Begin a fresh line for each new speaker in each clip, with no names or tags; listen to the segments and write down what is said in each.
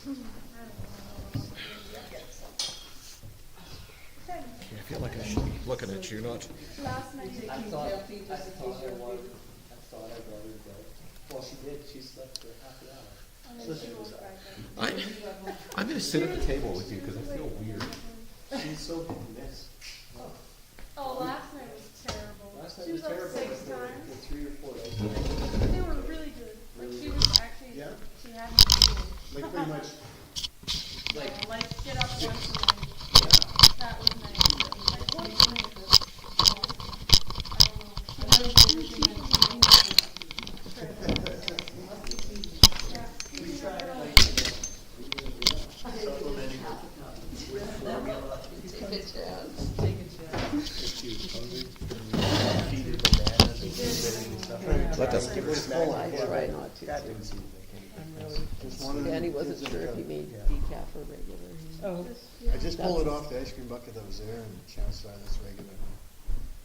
I feel like I should be looking at you, not.
Last night.
I thought I brought her to bed. Well, she did. She slept for half an hour. So she was up.
I'm going to sit at the table with you because I feel weird.
She's so hit and miss.
Oh, last night was terrible.
Last night
She
was
was up
terrible
6
for
times.
3 or 4 days.
They were really good. Like she was actually,
Yeah.
she had me feeling.
Like pretty much,
Like get up once a night. That was nice. Like once a night. I don't know. She knows everything I do.
we tried like supplementing with formula. If she was hungry, and we feed her bananas and blueberries and stuff.
Let us
Give her snack.
I try not to.
That didn't seem like anything. Just one of them
Danny wasn't
kids
sure
that
if he
got-
made
yeah.
decaf or regular.
Oh,
I just pulled it off the ice cream bucket that was there and chanced that it's regular.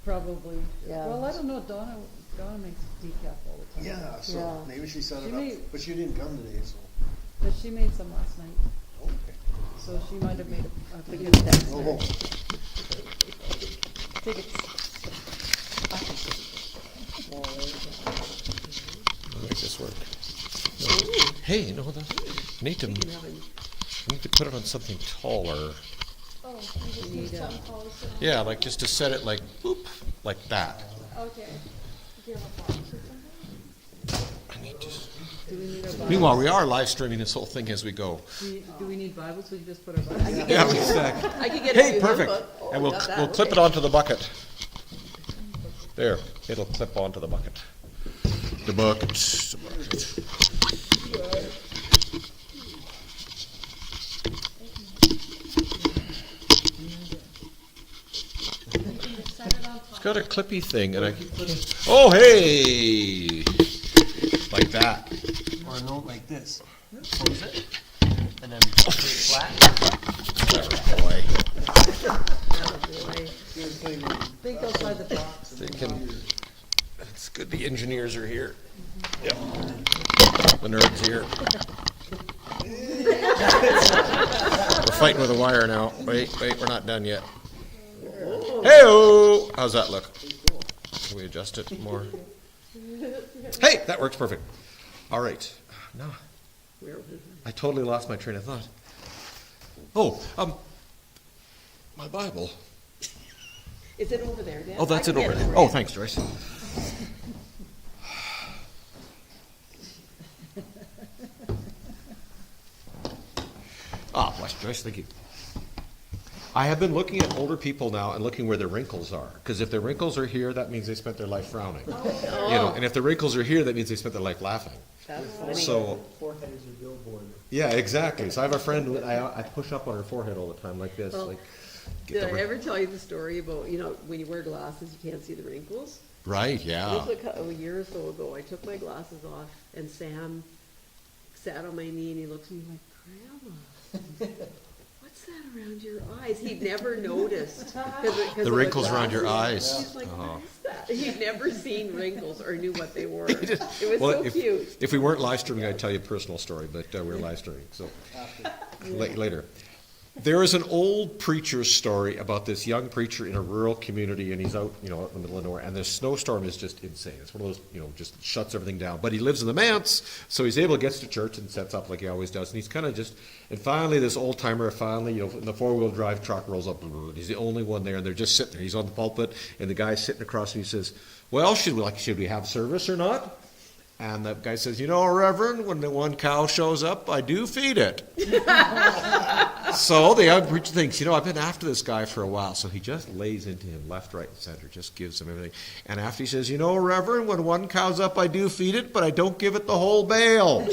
probably.
Yeah.
Well, I don't know, Donna makes decaf all the time.
Yeah, so
Yeah.
maybe she set
She
it
may-
up, but she didn't come today, so.
But she made some last night,
Okay.
so she might have made a
We
big
can text
Oh,
her.
oh.
I'll make this work. Hey, you know what? I need to put it on something taller.
Oh, you just need something close.
Yeah, like just to set it like boop, like that.
Okay. Do you have a box or something?
I need to.
Do we need our Bible?
Meanwhile, we are live streaming this whole thing as we go.
Do we need Bibles? We can just put our Bibles.
Yeah, exactly.
I could get a
Hey,
few
perfect.
him, but- oh,
And we'll
got that,
we'll clip it
okay.
onto the bucket. There, it'll clip onto the bucket. The bucket. The bucket. It's got a clippy thing, and I. Oh, hey! Like that.
Or a note like this. Close it, and then put it flat.
Clever boy.
Boy.
Think outside the box.
They can. It's good the engineers are here. Yep. The nerds here. We're fighting with a wire now. Wait, we're not done yet. Hey-o! How's that look? Can we adjust it more? Hey, that works perfect. All right. No,
Where was it?
I totally lost my train of thought. Oh, my Bible.
Is it over there, Dan?
Oh, that's
I
it
can
over
get
there.
for
Oh,
you.
thanks, Joyce. Ah, bless you, Joyce, thank you. I have been looking at older people now and looking where their wrinkles are. Because if their wrinkles are here, that means they spent their life frowning. You know, and if the wrinkles are here, that means they spent their life laughing.
That's funny.
So,
Forehead is your billboard.
yeah, exactly. So I have a friend, I push up on her forehead all the time like this.
Well,
Like,
Did
the
I
wrin-
ever tell you the story about, when you wear glasses, you can't see the wrinkles?
Right,
It
yeah.
was a year or so ago. I took my glasses off, and Sam sat on my knee, and he looked at me like, Grandma, what's that around your eyes? He'd never noticed. 'cause of
The wrinkles around your
glasses.
eyes.
He's like,
Uh-huh.
what is that? He'd never seen wrinkles or knew what they were. It was
Well,
so
if,
cute.
if we weren't live streaming, I'd tell you a personal story, but we're live streaming, so later. There is an old preacher's story about this young preacher in a rural community, and he's out, in the middle of nowhere, and the snowstorm is just insane. It's one of those, just shuts everything down. But he lives in the manse, so he's able to get to church and sets up like he always does. And he's kind of and finally this old timer, in the 4-wheel drive truck rolls up. He's the only one there, and they're just sitting there. He's on the pulpit, and the guy's sitting across, and he says, "Well, should we have service or not?" And the guy says, "Reverend, when the one cow shows up, I do feed it." So the young preacher thinks, I've been after this guy for a while. So he just lays into him left, right, and center, just gives him everything. And after he says, "Reverend, when one cow's up, I do feed it, but I don't give it the whole bale."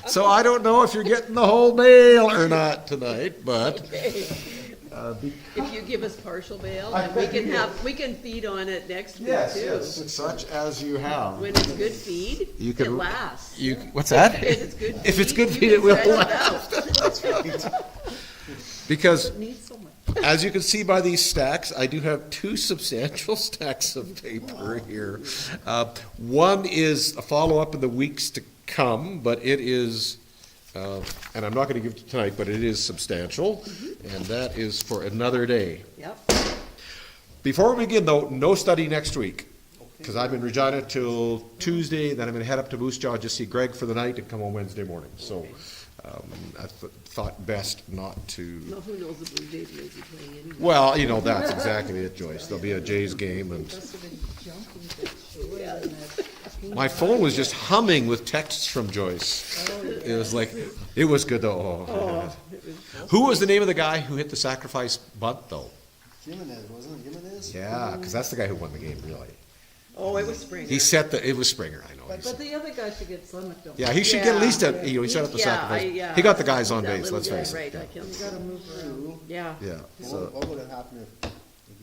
So I don't know if you're getting the whole bale or not tonight, but
If you give us partial bail, and we can feed on it next week too.
such as you have.
When it's good feed,
You can-
it lasts.
What's that?
If it's good feed,
If it's good
you
feed,
can
it will
spread
last.
out.
Because
It needs so much.
as you can see by these stacks, I do have 2 substantial stacks of paper here. One is a follow-up in the weeks to come, but it is, and I'm not going to give it tonight, but it is substantial, and that is for another day.
Yep.
Before we begin, though, no study next week, because I'm in Regina till Tuesday, then I'm going to head up to Moose Jaw, just see Greg for the night, and come home Wednesday morning. So I thought best not to.
Well, who knows, the Blue Jays may be playing anyway.
Well, you know, that's exactly it, Joyce. There'll be a Jays game, and
Must have been jumping for joy in that.
my phone was just humming with texts from Joyce. It was like, it was good though. Oh. Who was the name of the guy who hit the sacrifice bunt, though?
Jimenez, wasn't it Jimenez?
Yeah, because that's the guy who won the game, really.
Oh, it was Springer.
He set it was Springer, I know.
But the other guy should get some, don't
Yeah, he should get at least a, he set up the sacrifice. He got the guys on
That
base,
little
let's
guy,
face
right,
it.
I can't
You gotta move around.
Yeah.
Yeah, so,
What would have happened if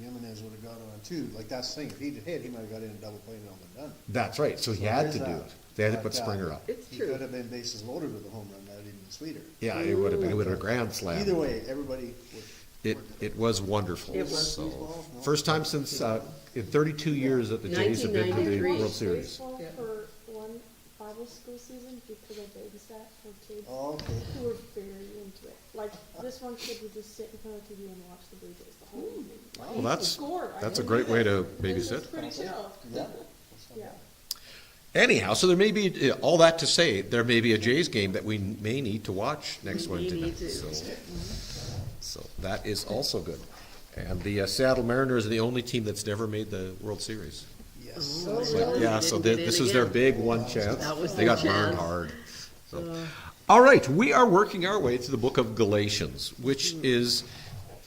Jimenez would have got on too? Like that's the thing, if he'd hit, he might have got in a double play and all been done.
that's right, so he
So
had
there's
to do
that.
it. They had to put
But,
Springer up.
It's
He
true.
could have been bases loaded with a home run, that'd even been sweeter.
Yeah, it would have been a grand slam.
Either way, everybody would.
It was wonderful,
It was.
so. First time since, in 32 years that the Jays have been to the
1993.
World Series.
Baseball
Yeah.
for one Bible school season because I babysat for kids
Oh, okay.
who were very into it. Like, this one kid would just sit in front of the TV and watch the Blue Jays the whole evening. Like,
Well,
he
that's
scored. I
a
didn't
great
do
way
that.
to
It was
babysit.
pretty chill.
Yeah.
Yeah.
Anyhow, so there may be, all that to say, there may be a Jays game that we may need to watch next
We
Wednesday
need
night.
to.
So that is also good. And the Seattle Mariners are the only team that's never made the World Series.
Yes.
Oh,
But
really?
yeah, so
Didn't get
this
in
is their
again.
big one chance.
That was
They
their
got burned
chance.
hard. So. All right, we are working our way to the book of Galatians, which is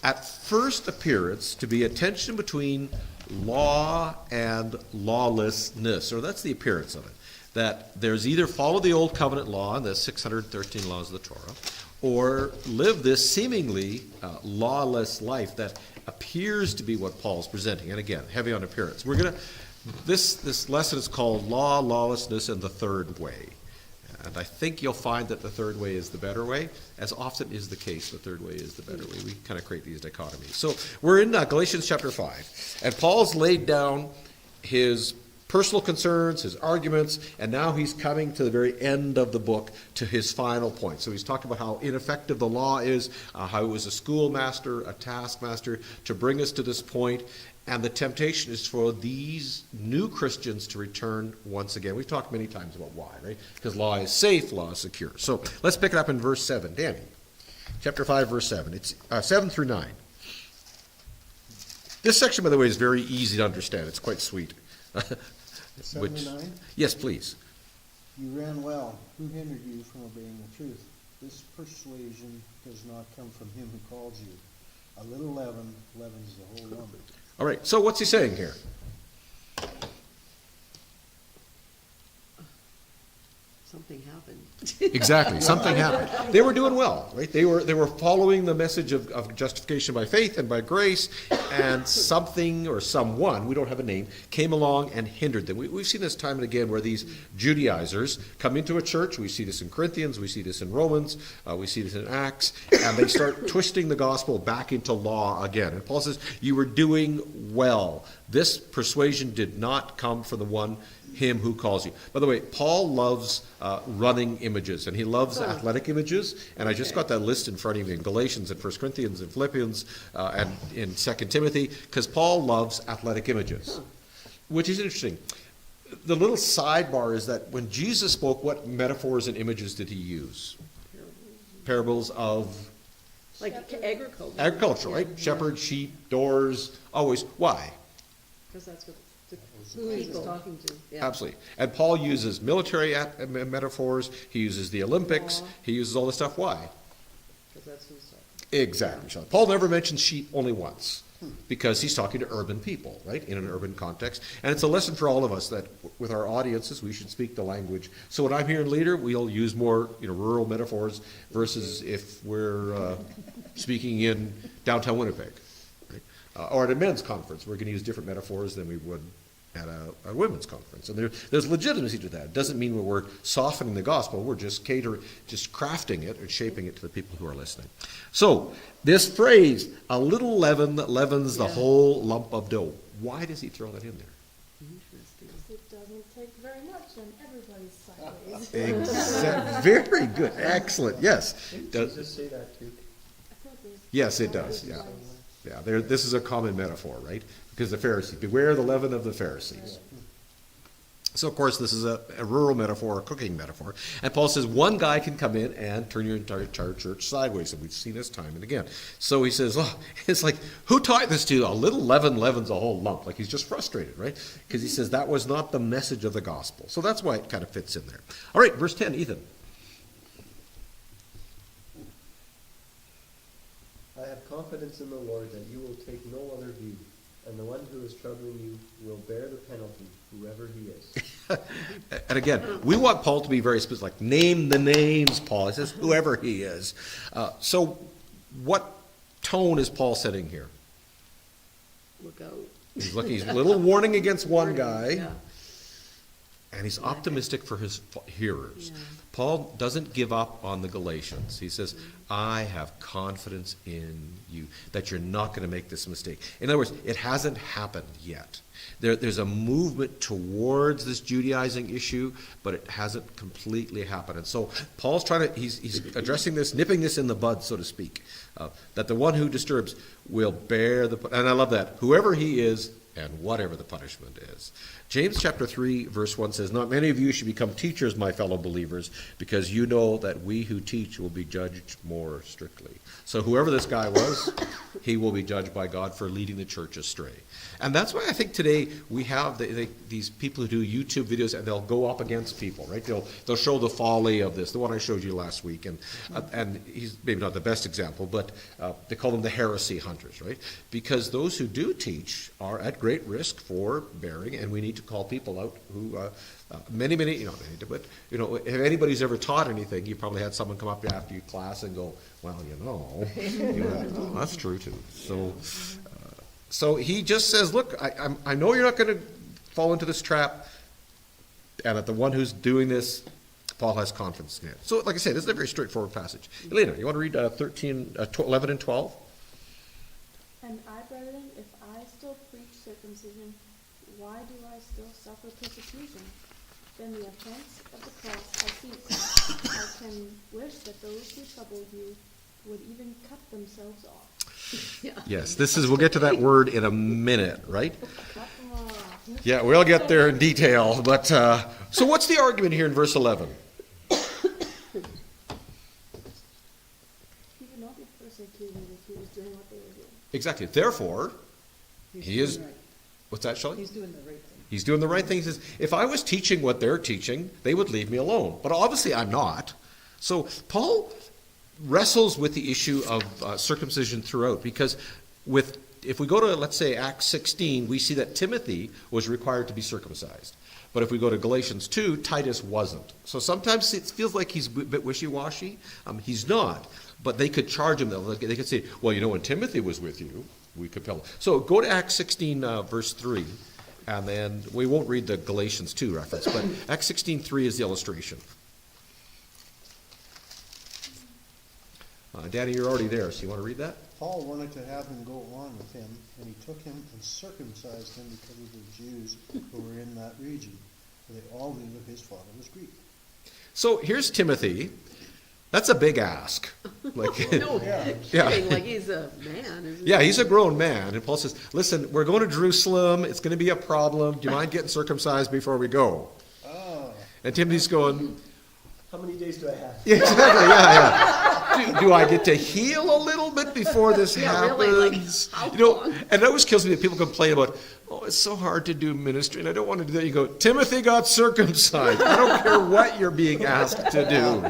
at first appearance to be a tension between law and lawlessness, or that's the appearance of it. That there's either follow the old covenant law and the 613 laws of the Torah, or live this seemingly lawless life that appears to be what Paul's presenting. And again, heavy on appearance. We're gonna this lesson is called Law, Lawlessness, and the Third Way. And I think you'll find that the third way is the better way. As often is the case, the third way is the better way. We kind of create these dichotomies. So we're in Galatians chapter 5. And Paul's laid down his personal concerns, his arguments, and now he's coming to the very end of the book to his final point. So he's talked about how ineffective the law is, how it was a schoolmaster, a taskmaster to bring us to this point. And the temptation is for these new Christians to return once again. We've talked many times about why, right? Because law is safe, law is secure. So let's pick it up in verse 7. Danny, chapter 5, verse 7. It's 7 through 9. This section, by the way, is very easy to understand. It's quite sweet.
7 to 9?
Yes, please.
You ran well. Who hindered you from obeying the truth? This persuasion does not come from him who called you. A little leaven leavens the whole lump.
All right, so what's he saying here?
Something happened.
Exactly, something happened. They were doing well, right? They were following the message of justification by faith and by grace, and something or someone, we don't have a name, came along and hindered them. We've seen this time and again where these Judaizers come into a church. We see this in Corinthians, we see this in Romans, we see this in Acts, and they start twisting the gospel back into law again. And Paul says, you were doing well. This persuasion did not come from the one, him who calls you. By the way, Paul loves running images, and he loves athletic images, and I just got that list in front of me in Galatians and 1 Corinthians and Philippians and in 2 Timothy, because Paul loves athletic images, which is interesting. The little sidebar is that when Jesus spoke, what metaphors and images did he use? Parables of
Like agriculture.
agriculture, right? Shepherds, sheep, doors, always. Why?
Because that's what, who he was talking to.
Yeah.
Absolutely. And Paul uses military metaphors. He uses the Olympics. He uses all this stuff. Why?
Because that's who's talking.
Exactly, Sean. Paul never mentions sheep only once because he's talking to urban people, right, in an urban context. And it's a lesson for all of us that with our audiences, we should speak the language. So when I'm here in Leader, we'll use more, rural metaphors versus if we're speaking in downtown Winnipeg. Right? Or at a men's conference, we're going to use different metaphors than we would at a women's conference. And there's legitimacy to that. It doesn't mean we're softening the gospel. We're just crafting it and shaping it to the people who are listening. So this phrase, a little leaven that leavens the whole lump of dough. Why does he throw that in there?
Interesting.
It doesn't take very much and everybody's sideways.
Very good, excellent, yes.
Didn't
Does-
Jesus say that too?
Yes, it does, yeah. Yeah, this is a common metaphor, right? Because the Pharisees, beware the leaven of the Pharisees. So, of course, this is a rural metaphor, a cooking metaphor. And Paul says one guy can come in and turn your entire church sideways. And we've seen this time and again. So he says, oh, it's like, who taught this to you? A little leaven leavens a whole lump. Like he's just frustrated, right? Because he says that was not the message of the gospel. So that's why it kind of fits in there. All right, verse 10, Ethan.
I have confidence in the Lord that you will take no other view, and the one who is troubling you will bear the penalty, whoever he is.
And again, we want Paul to be very specific. Like, name the names, Paul. He says, whoever he is. So what tone is Paul setting here?
Look out.
He's a little warning against one guy.
Yeah.
And he's optimistic for his hearers.
Yeah.
Paul doesn't give up on the Galatians. He says, I have confidence in you that you're not going to make this mistake. In other words, it hasn't happened yet. There's a movement towards this Judaizing issue, but it hasn't completely happened. And so Paul's he's addressing this, nipping this in the bud, so to speak, that the one who disturbs will bear and I love that, whoever he is and whatever the punishment is. James chapter 3, verse 1 says, not many of you should become teachers, my fellow believers, because you know that we who teach will be judged more strictly. So whoever this guy was, he will be judged by God for leading the church astray. And that's why I think today we have these people who do YouTube videos, and they'll go up against people, right? They'll show the folly of this, the one I showed you last week, and he's maybe not the best example, but they call them the heresy hunters, right? Because those who do teach are at great risk for bearing, and we need to call people out who many, but if anybody's ever taught anything, you probably had someone come up after your class and go, well, that's true too. So he just says, look, I know you're not going to fall into this trap, and that the one who's doing this, Paul has confidence in it. So, like I said, this is a very straightforward passage. Elena, you want to read 11 and 12?
And I, brethren, if I still preach circumcision, why do I still suffer persecution? Then the offense of the cross has ceased. I can wish that those who troubled you would even cut themselves off.
Yeah.
Yes, we'll get to that word in a minute, right?
Cut them off.
Yeah, we'll get there in detail. But so what's the argument here in verse 11?
He would not be persecuted if he was doing what they were doing.
Exactly. Therefore, he is.
doing right.
What's that, Shelley?
He's doing the right thing.
He's doing the right thing. He says, if I was teaching what they're teaching, they would leave me alone. But obviously I'm not. So Paul wrestles with the issue of circumcision throughout, because if we go to, let's say, Acts 16, we see that Timothy was required to be circumcised. But if we go to Galatians 2, Titus wasn't. So sometimes it feels like he's a bit wishy-washy. He's not. But they could charge him. They could say, well, when Timothy was with you, we compel him. So go to Acts 16, verse 3. And then we won't read the Galatians 2 reference, but Acts 16:3 is the illustration. Danny, you're already there, so you want to read that?
Paul wanted to have him go on with him, and he took him and circumcised him because of the Jews who were in that region, for they all knew that his father was Greek.
So here's Timothy. That's a big ask. Like,
No
Yeah.
kidding, like he's a man, isn't he?
yeah, he's a grown man. And Paul says, listen, we're going to Jerusalem. It's going to be a problem. Do you mind getting circumcised before we go?
Oh,
And Timothy's going,
How many days do I have?
yeah, exactly, yeah. Do I get to heal a little bit before this
Yeah,
happens?
really, like, how long?
And it always kills me that people complain about, oh, it's so hard to do ministry, and I don't want to do that. You go, Timothy got circumcised. I don't care what you're being asked to do.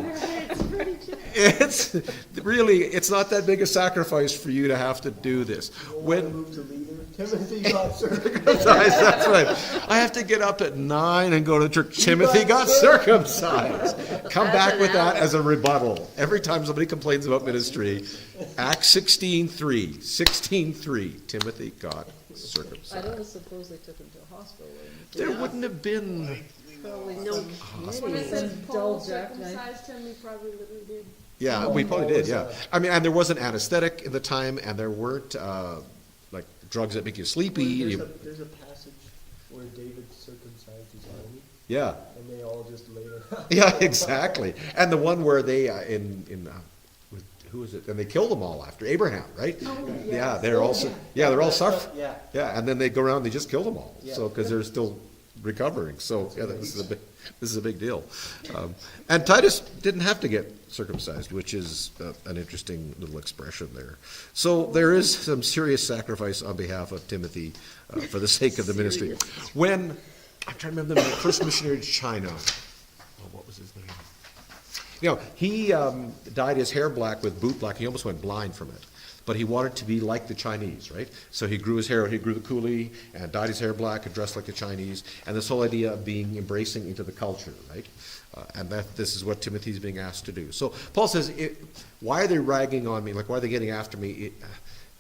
It's really, it's not that big a sacrifice for you to have to do this.
When move to leader, Timothy got circumcised.
That's right. I have to get up at 9 and go to church. Timothy got circumcised. Come back with that as a rebuttal. Every time somebody complains about ministry, Acts 16:3, Timothy got
I
circumcised.
don't suppose they took him to a hospital or anything.
There wouldn't have been,
Probably
No
some
When it says
some
Paul
dull jackknife.
circumcised him, he probably literally did.
yeah, we probably did, yeah. I mean, and there wasn't anesthetic in the time, and there weren't drugs that make you sleepy.
There's a passage where David circumcised his army.
Yeah,
And they all just laid it.
yeah, exactly. And the one where they, who is it? And they killed them all after Abraham, right? Yeah, they're all, they're all suffering.
Yeah.
Yeah, and then they go around, they just kill them all,
Yeah.
so, because they're still recovering, so, yeah, this is a big deal. And Titus didn't have to get circumcised, which is an interesting little expression there. So there is some serious sacrifice on behalf of Timothy for the sake of the ministry. When, I'm trying to remember the first missionary to China, what was his name? You know, he dyed his hair black with boot black, he almost went blind from it. But he wanted to be like the Chinese, right? So he grew his hair, he grew the coolie, and dyed his hair black and dressed like the Chinese. And this whole idea of being embracing into the culture, right? And this is what Timothy's being asked to do. So Paul says, why are they ragging on me? Like, why are they getting after me?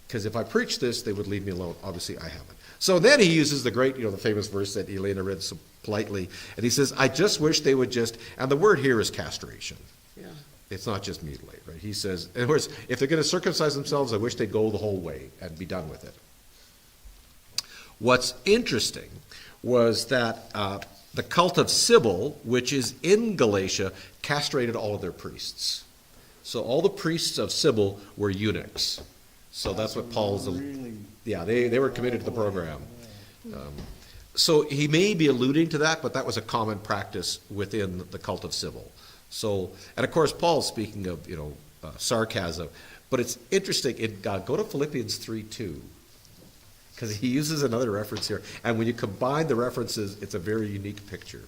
Because if I preach this, they would leave me alone. Obviously, I haven't. So then he uses the great, the famous verse that Elena read so politely. And he says, I just wish they would just, and the word here is castration.
Yeah.
It's not just mutilate, right? He says, in other words, if they're going to circumcise themselves, I wish they'd go the whole way and be done with it. What's interesting was that the cult of Cybele, which is in Galatia, castrated all of their priests. So all the priests of Cybele were eunuchs. So that's what Paul's...
Really?
Yeah, they were committed to the program. So he may be alluding to that, but that was a common practice within the cult of Cybele. So, and of course, Paul's speaking of, sarcasm. But it's interesting, go to Philippians 3:2, because he uses another reference here. And when you combine the references, it's a very unique picture.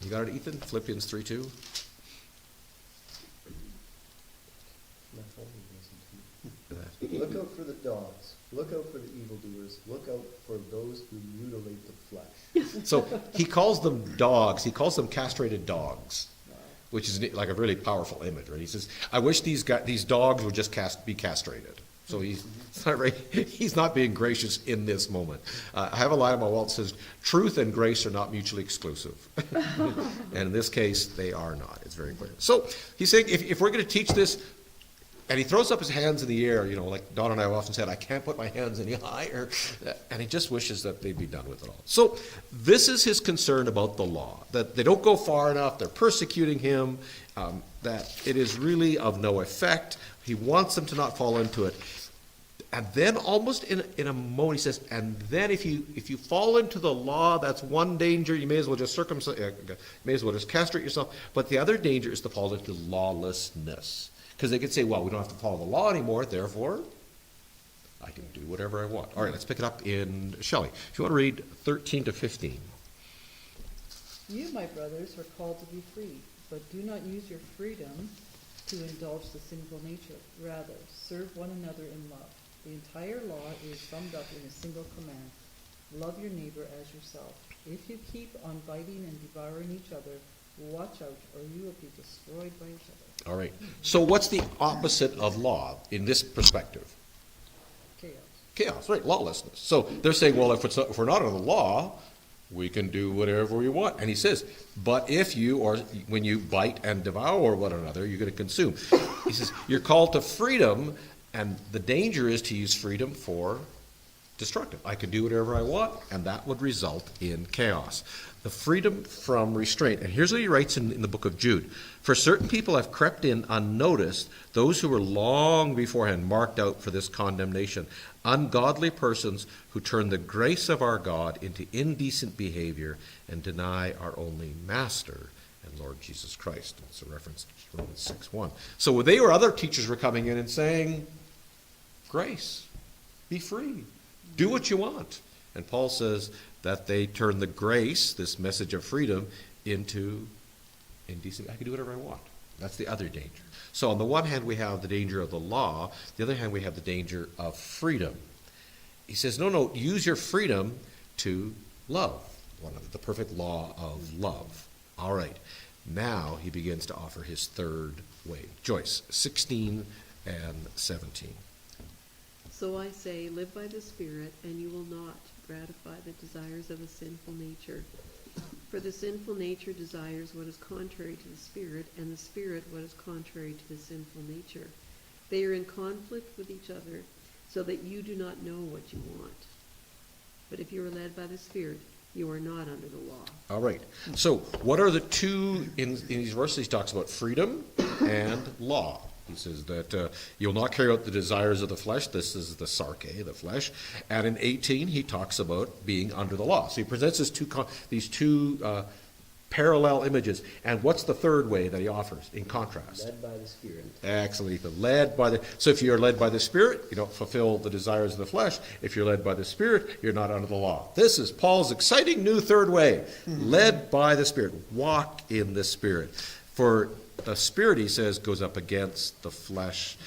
You got it, Ethan? Philippians 3:2?
My phone doesn't. Look out for the dogs. Look out for the evildoers. Look out for those who mutilate the flesh.
So he calls them dogs. He calls them castrated dogs, which is like a really powerful image, right? He says, I wish these dogs would just be castrated. So he's not being gracious in this moment. I have a line on my wall that says, truth and grace are not mutually exclusive. And in this case, they are not. It's very clear. So he's saying, if we're going to teach this, and he throws up his hands in the air, like Don and I have often said, I can't put my hands any higher. And he just wishes that they'd be done with it all. So this is his concern about the law, that they don't go far enough, they're persecuting him, that it is really of no effect. He wants them to not fall into it. And then almost in a moment he says, and then if you fall into the law, that's one danger. You may as well just castrate yourself. But the other danger is to fall into lawlessness. Because they could say, well, we don't have to follow the law anymore, therefore, I can do whatever I want. All right, let's pick it up in Shelley. If you want to read 13 to 15.
You, my brothers, are called to be free, but do not use your freedom to indulge the sinful nature. Rather, serve one another in love. The entire law is summed up in a single command. Love your neighbor as yourself. If you keep on biting and devouring each other, watch out, or you will be destroyed by each other.
All right. So what's the opposite of law in this perspective?
Chaos.
Chaos, right, lawlessness. So they're saying, well, if we're not under the law, we can do whatever we want. And he says, but when you bite and devour one another, you're going to consume. He says, you're called to freedom, and the danger is to use freedom for destructive. I can do whatever I want, and that would result in chaos. The freedom from restraint. And here's what he writes in the book of Jude. For certain people have crept in unnoticed, those who were long beforehand marked out for this condemnation. Ungodly persons who turn the grace of our God into indecent behavior and deny our only Master and Lord Jesus Christ. It's a reference to Romans 6:1. So they or other teachers were coming in and saying, grace, be free, do what you want. And Paul says that they turn the grace, this message of freedom, into indecent. I can do whatever I want. That's the other danger. So on the one hand, we have the danger of the law. The other hand, we have the danger of freedom. He says, no, use your freedom to love one another, the perfect law of love. All right. Now he begins to offer his third way. Joyce, 16 and 17.
So I say, live by the Spirit, and you will not gratify the desires of a sinful nature. For the sinful nature desires what is contrary to the Spirit, and the Spirit what is contrary to the sinful nature. They are in conflict with each other, so that you do not know what you want. But if you are led by the Spirit, you are not under the law.
All right. So what are the two, in these verses, he talks about freedom and law. He says that you'll not carry out the desires of the flesh. This is the sarke, the flesh. And in 18, he talks about being under the law. So he presents these two parallel images. And what's the third way that he offers in contrast?
Led by the Spirit.
Excellent, Ethan. Led by the. So if you're led by the Spirit, you don't fulfill the desires of the flesh. If you're led by the Spirit, you're not under the law. This is Paul's exciting new third way. Led by the Spirit. Walk in the Spirit. For the Spirit, he says, goes up against the flesh,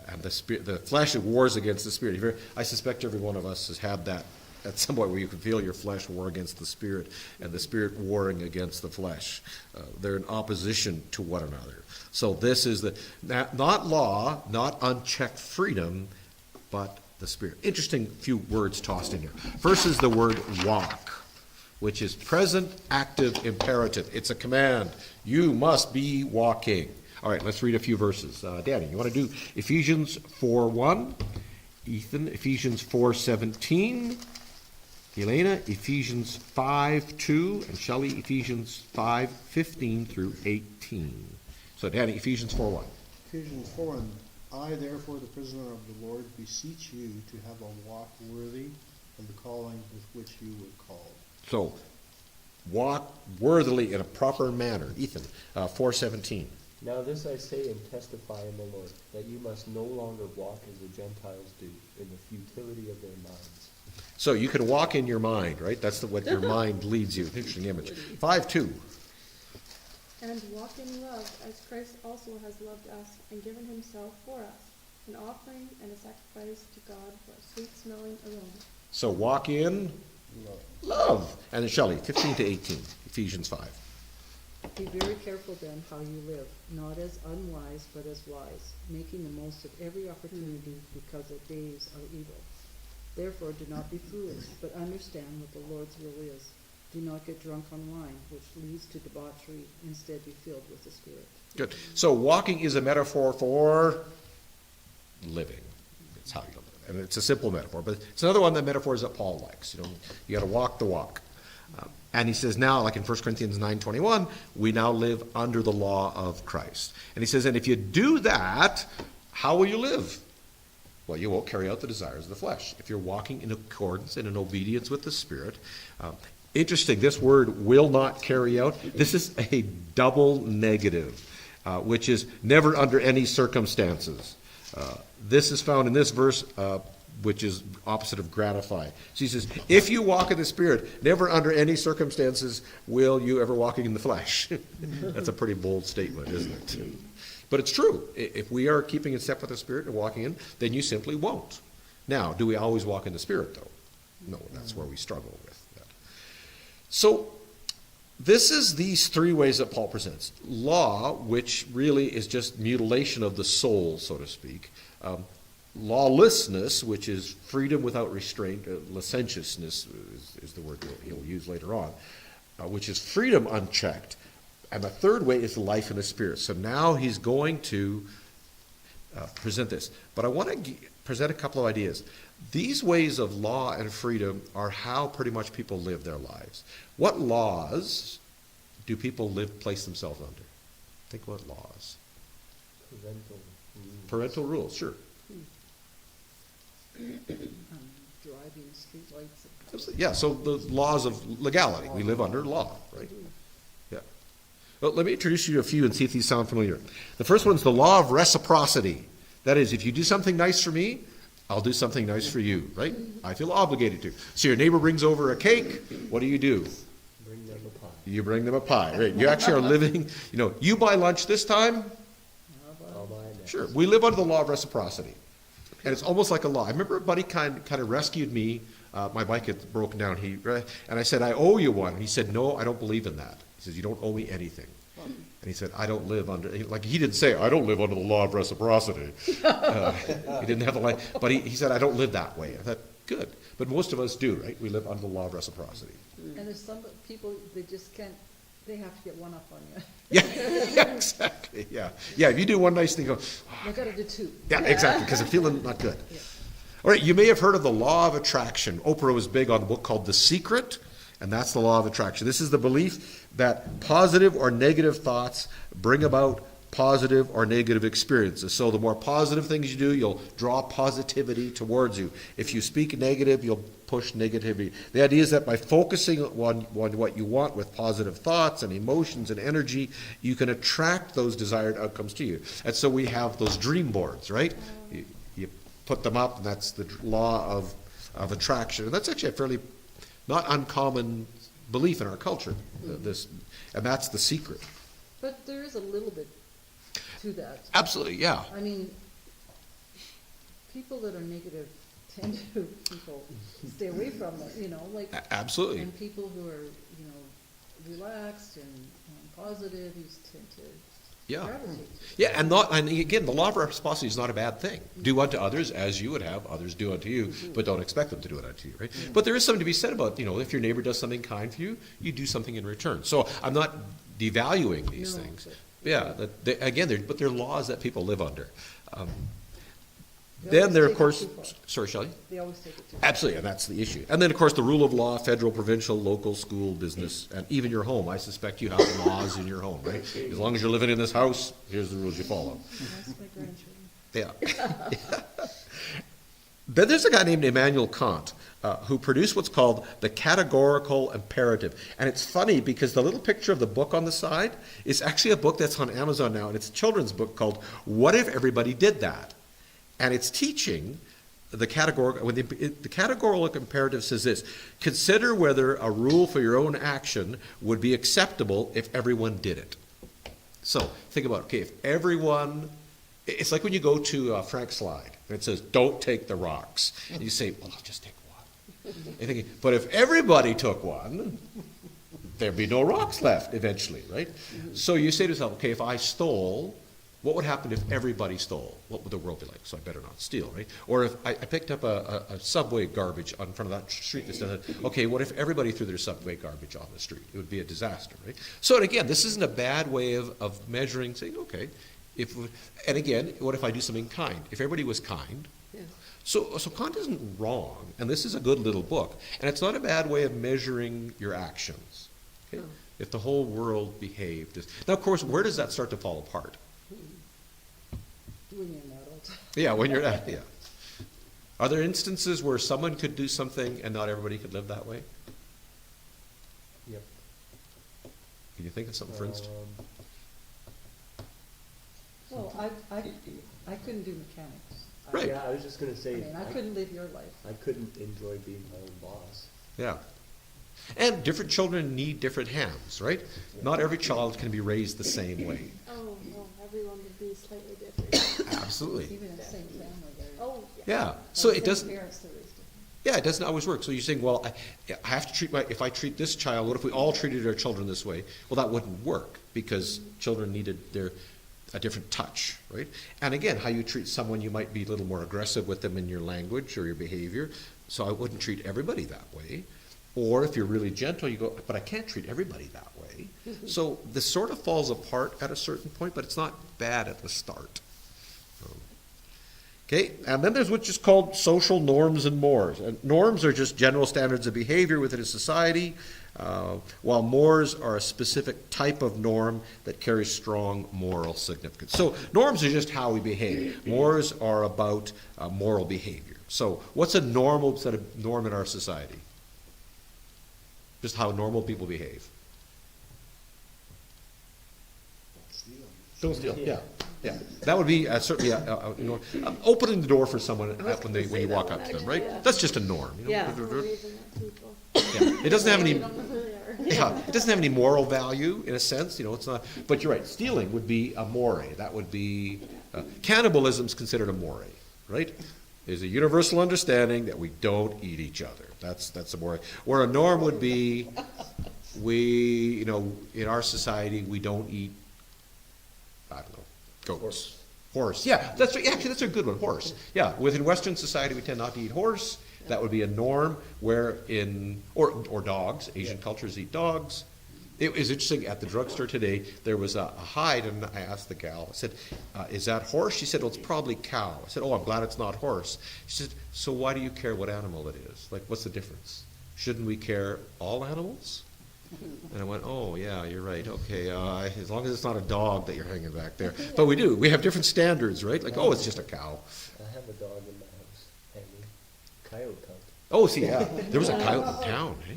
and the flesh wars against the Spirit. I suspect every one of us has had that at some point where you can feel your flesh war against the Spirit, and the Spirit warring against the flesh. They're in opposition to one another. So this is not law, not unchecked freedom, but the Spirit. Interesting few words tossed in here. First is the word walk, which is present, active, imperative. It's a command. You must be walking. All right, let's read a few verses. Danny, you want to do Ephesians 4:1? Ethan, Ephesians 4:17. Elena, Ephesians 5:2, and Shelley, Ephesians 5:15 through 18. So, Danny, Ephesians 4:1.
Ephesians 4, and I, therefore, the prisoner of the Lord, beseech you to have a walk worthy of the calling with which you were called.
So, walk worthily in a proper manner. Ethan, 4:17.
Now this I say and testify in the Lord, that you must no longer walk as the Gentiles do, in the futility of their minds.
So you can walk in your mind, right? That's what your mind leads you. Interesting image. 5:2.
And walk in love, as Christ also has loved us and given himself for us, an offering and a sacrifice to God for a sweet-smelling aroma.
So walk in love. And then Shelley, 15-18, Ephesians 5.
Be very careful then how you live, not as unwise, but as wise, making the most of every opportunity, because the days are evil. Therefore do not be foolish, but understand what the Lord's will is. Do not get drunk on wine, which leads to debauchery. Instead be filled with the Spirit.
Good. So walking is a metaphor for living. It's how you live. And it's a simple metaphor, but it's another one of the metaphors that Paul likes. You know, you got to walk the walk. And he says now, like in 1 Corinthians 9:21, we now live under the law of Christ. And he says, and if you do that, how will you live? Well, you won't carry out the desires of the flesh. If you're walking in accordance and in obedience with the Spirit. Interesting, this word will not carry out. This is a double negative, which is never under any circumstances. This is found in this verse, which is opposite of gratify. So he says, if you walk in the Spirit, never under any circumstances will you ever walking in the flesh. That's a pretty bold statement, isn't it? But it's true. If we are keeping in step with the Spirit and walking in, then you simply won't. Now, do we always walk in the Spirit, though? No, that's where we struggle with that. So, this is these three ways that Paul presents. Law, which really is just mutilation of the soul, so to speak. Lawlessness, which is freedom without restraint. Licentiousness is the word he'll use later on, which is freedom unchecked. And the third way is life in the Spirit. So now he's going to present this. But I want to present a couple of ideas. These ways of law and freedom are how pretty much people live their lives. What laws do people place themselves under? Think about laws. Parental rules, sure.
Driving, streetlights.
Yeah, so the laws of legality. We live under law, right? Yeah. Well, let me introduce you to a few and see if these sound familiar. The first one's the law of reciprocity. That is, if you do something nice for me, I'll do something nice for you, right? I feel obligated to. So your neighbor brings over a cake, what do?
Bring them a pie.
You bring them a pie, right? You actually are living, you buy lunch this time,
I'll buy it next.
sure. We live under the law of reciprocity. And it's almost like a law. I remember a buddy kind of rescued me. My bike had broken down. And I said, I owe you one. And he said, no, I don't believe in that. He says, you don't owe me anything. And he said, I don't live under, he didn't say, I don't live under the law of reciprocity. He didn't have the line. But he said, I don't live that way. I thought, good. But most of us do, right? We live under the law of reciprocity.
And there's some people, they just can't, they have to get one up on you.
Yeah, exactly. Yeah. Yeah, if you do one nice thing, go,
They gotta do two.
yeah, exactly, because I'm feeling not good.
Yeah.
All right, you may have heard of the law of attraction. Oprah was big on a book called The Secret, and that's the law of attraction. This is the belief that positive or negative thoughts bring about positive or negative experiences. So the more positive things you do, you'll draw positivity towards you. If you speak negative, you'll push negativity. The idea is that by focusing on what you want with positive thoughts and emotions and energy, you can attract those desired outcomes to you. And so we have those dream boards, right? You put them up, and that's the law of attraction. And that's actually a fairly not uncommon belief in our culture. And that's the secret.
But there is a little bit to that.
Absolutely, yeah.
I mean, people that are negative tend to, people stay away from them, you know, like,
Absolutely.
and people who are, you know, relaxed and positive, you tend to
Yeah.
gravitate.
Yeah, and again, the law of reciprocity is not a bad thing. Do unto others as you would have others do unto you, but don't expect them to do it unto you, right? But there is something to be said about, if your neighbor does something kind for you, you do something in return. So I'm not devaluing these
No,
things.
but-
Yeah, but they're laws that people live under.
They
Then
always
there, of
take it
course,
too far.
sorry, Shelley?
They always take it too far.
Absolutely, and that's the issue. And then, of course, the rule of law, federal, provincial, local, school, business, and even your home. I suspect you have laws in your home, right? As long as you're living in this house, here's the rules you follow.
That's my grandchildren.
Yeah. Then there's a guy named Immanuel Kant who produced what's called the categorical imperative. And it's funny because the little picture of the book on the side is actually a book that's on Amazon now, and it's a children's book called What If Everybody Did That? And it's teaching the categorical imperative says this: consider whether a rule for your own action would be acceptable if everyone did it. So think about, okay, if everyone, it's like when you go to Frank Slide, and it says, don't take the rocks. And you say, well, I'll just take one. You're thinking, but if everybody took one, there'd be no rocks left eventually, right? So you say to yourself, okay, if I stole, what would happen if everybody stole? What would the world be like? So I better not steal, right? Or if I picked up a subway garbage in front of that street that said, okay, what if everybody threw their subway garbage on the street? It would be a disaster, right? So, and again, this isn't a bad way of measuring, saying, okay, and again, what if I do something kind? If everybody was kind,
Yeah.
so Kant isn't wrong, and this is a good little book, and it's not a bad way of measuring your actions. Okay?
No.
If the whole world behaved. Now, of course, where does that start to fall apart?
When you're an adult.
Yeah, when you're not, yeah. Are there instances where someone could do something and not everybody could live that way?
Yep.
Can you think of something, for instance?
Well, I couldn't do mechanics.
Right.
Yeah, I was just gonna
I
say,
mean, I couldn't live your life.
I couldn't enjoy being my own boss.
Yeah. And different children need different hands, right? Not every child can be raised the same way.
Oh, no, everyone would be slightly different.
Absolutely.
Even in the same family, they're.
Oh,
Yeah. So it doesn't.
Parents that raised different.
Yeah, it doesn't always work. So you're saying, well, I have to treat if I treat this child, what if we all treated our children this way? Well, that wouldn't work because children needed a different touch, right? And again, how you treat someone, you might be a little more aggressive with them in your language or your behavior. So I wouldn't treat everybody that way. Or if you're really gentle, you go, but I can't treat everybody that way. So this sort of falls apart at a certain point, but it's not bad at the start. Okay, and then there's what's just called social norms and mores. And norms are just general standards of behavior within a society, while mores are a specific type of norm that carries strong moral significance. So norms are just how we behave. Mores are about moral behavior. So what's a normal set of norm in our society? Just how normal people behave. Don't steal. Yeah, yeah. That would be certainly opening the door for someone when you walk up to them, right?
yeah.
That's just a norm.
Yeah.
waving at people.
Yeah. It doesn't have
We
any.
don't know who they are.
Yeah, it doesn't have any moral value in a sense. It's not. But you're right. Stealing would be a more. That would be cannibalism is considered a more, right? There's a universal understanding that we don't eat each other. That's a more. Where a norm would be, in our society we don't eat. I don't know, goats. Horse. Yeah, actually that's a good one. Horse. Yeah, within Western society we tend not to eat horse. That would be a norm. Where or dogs. Asian cultures eat dogs. It was interesting, at the drugstore today, there was a hide, and I asked the gal, I said, is that horse? She said, well, it's probably cow. I said, oh, I'm glad it's not horse. She said, so why do you care what animal it is? Like, what's the difference? Shouldn't we care all animals? And I went, oh, yeah, you're right, okay, as long as it's not a dog that you're hanging back there. But we do, we have different standards, right? Like, oh, it's just a cow.
I have a dog in my house, hanging, coyote hunt.
Oh, see, yeah, there was a coyote in town, eh?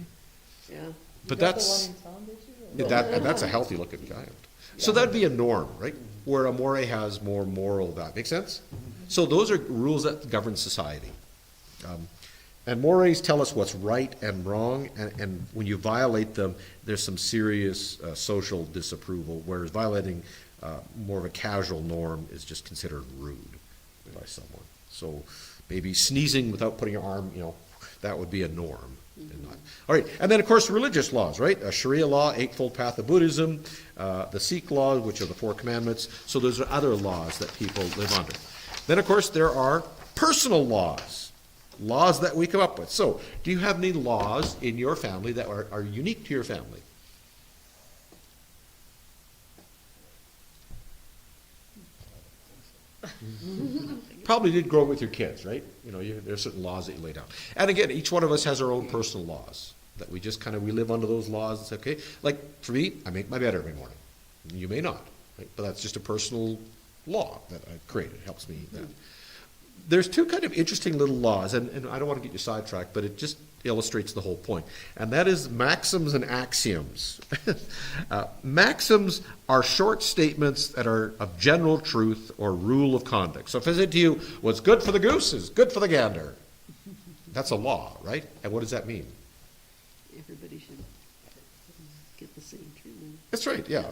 Yeah.
But
You got
that's,
the one in town, did you?
that's a healthy looking coyote. So that'd be a norm, right? Where a more has more moral value. Make sense? So those are rules that govern society. And mores tell us what's right and wrong, and when you violate them, there's some serious social disapproval, whereas violating more of a casual norm is just considered rude by someone. So maybe sneezing without putting your arm, that would be a norm. And not. All right, and then of course religious laws, right? A Sharia law, Eightfold Path of Buddhism, the Sikh laws, which are the Four Commandments. So those are other laws that people live under. Then of course there are personal laws, laws that we come up with. So do you have any laws in your family that are unique to your family? Probably did grow up with your kids, right? There's certain laws that you lay down. And again, each one of us has our own personal laws that we just we live under those laws and say, okay, like for me, I make my bed every morning. You may not, right? But that's just a personal law that I've created. It helps me. There's two kind of interesting little laws, and I don't want to get you sidetracked, but it just illustrates the whole point. And that is maxims and axioms. Maxims are short statements that are of general truth or rule of conduct. So if I said to you, what's good for the goose is good for the gander. That's a law, right? And what does that mean?
Everybody should get the same treatment.
That's right, yeah.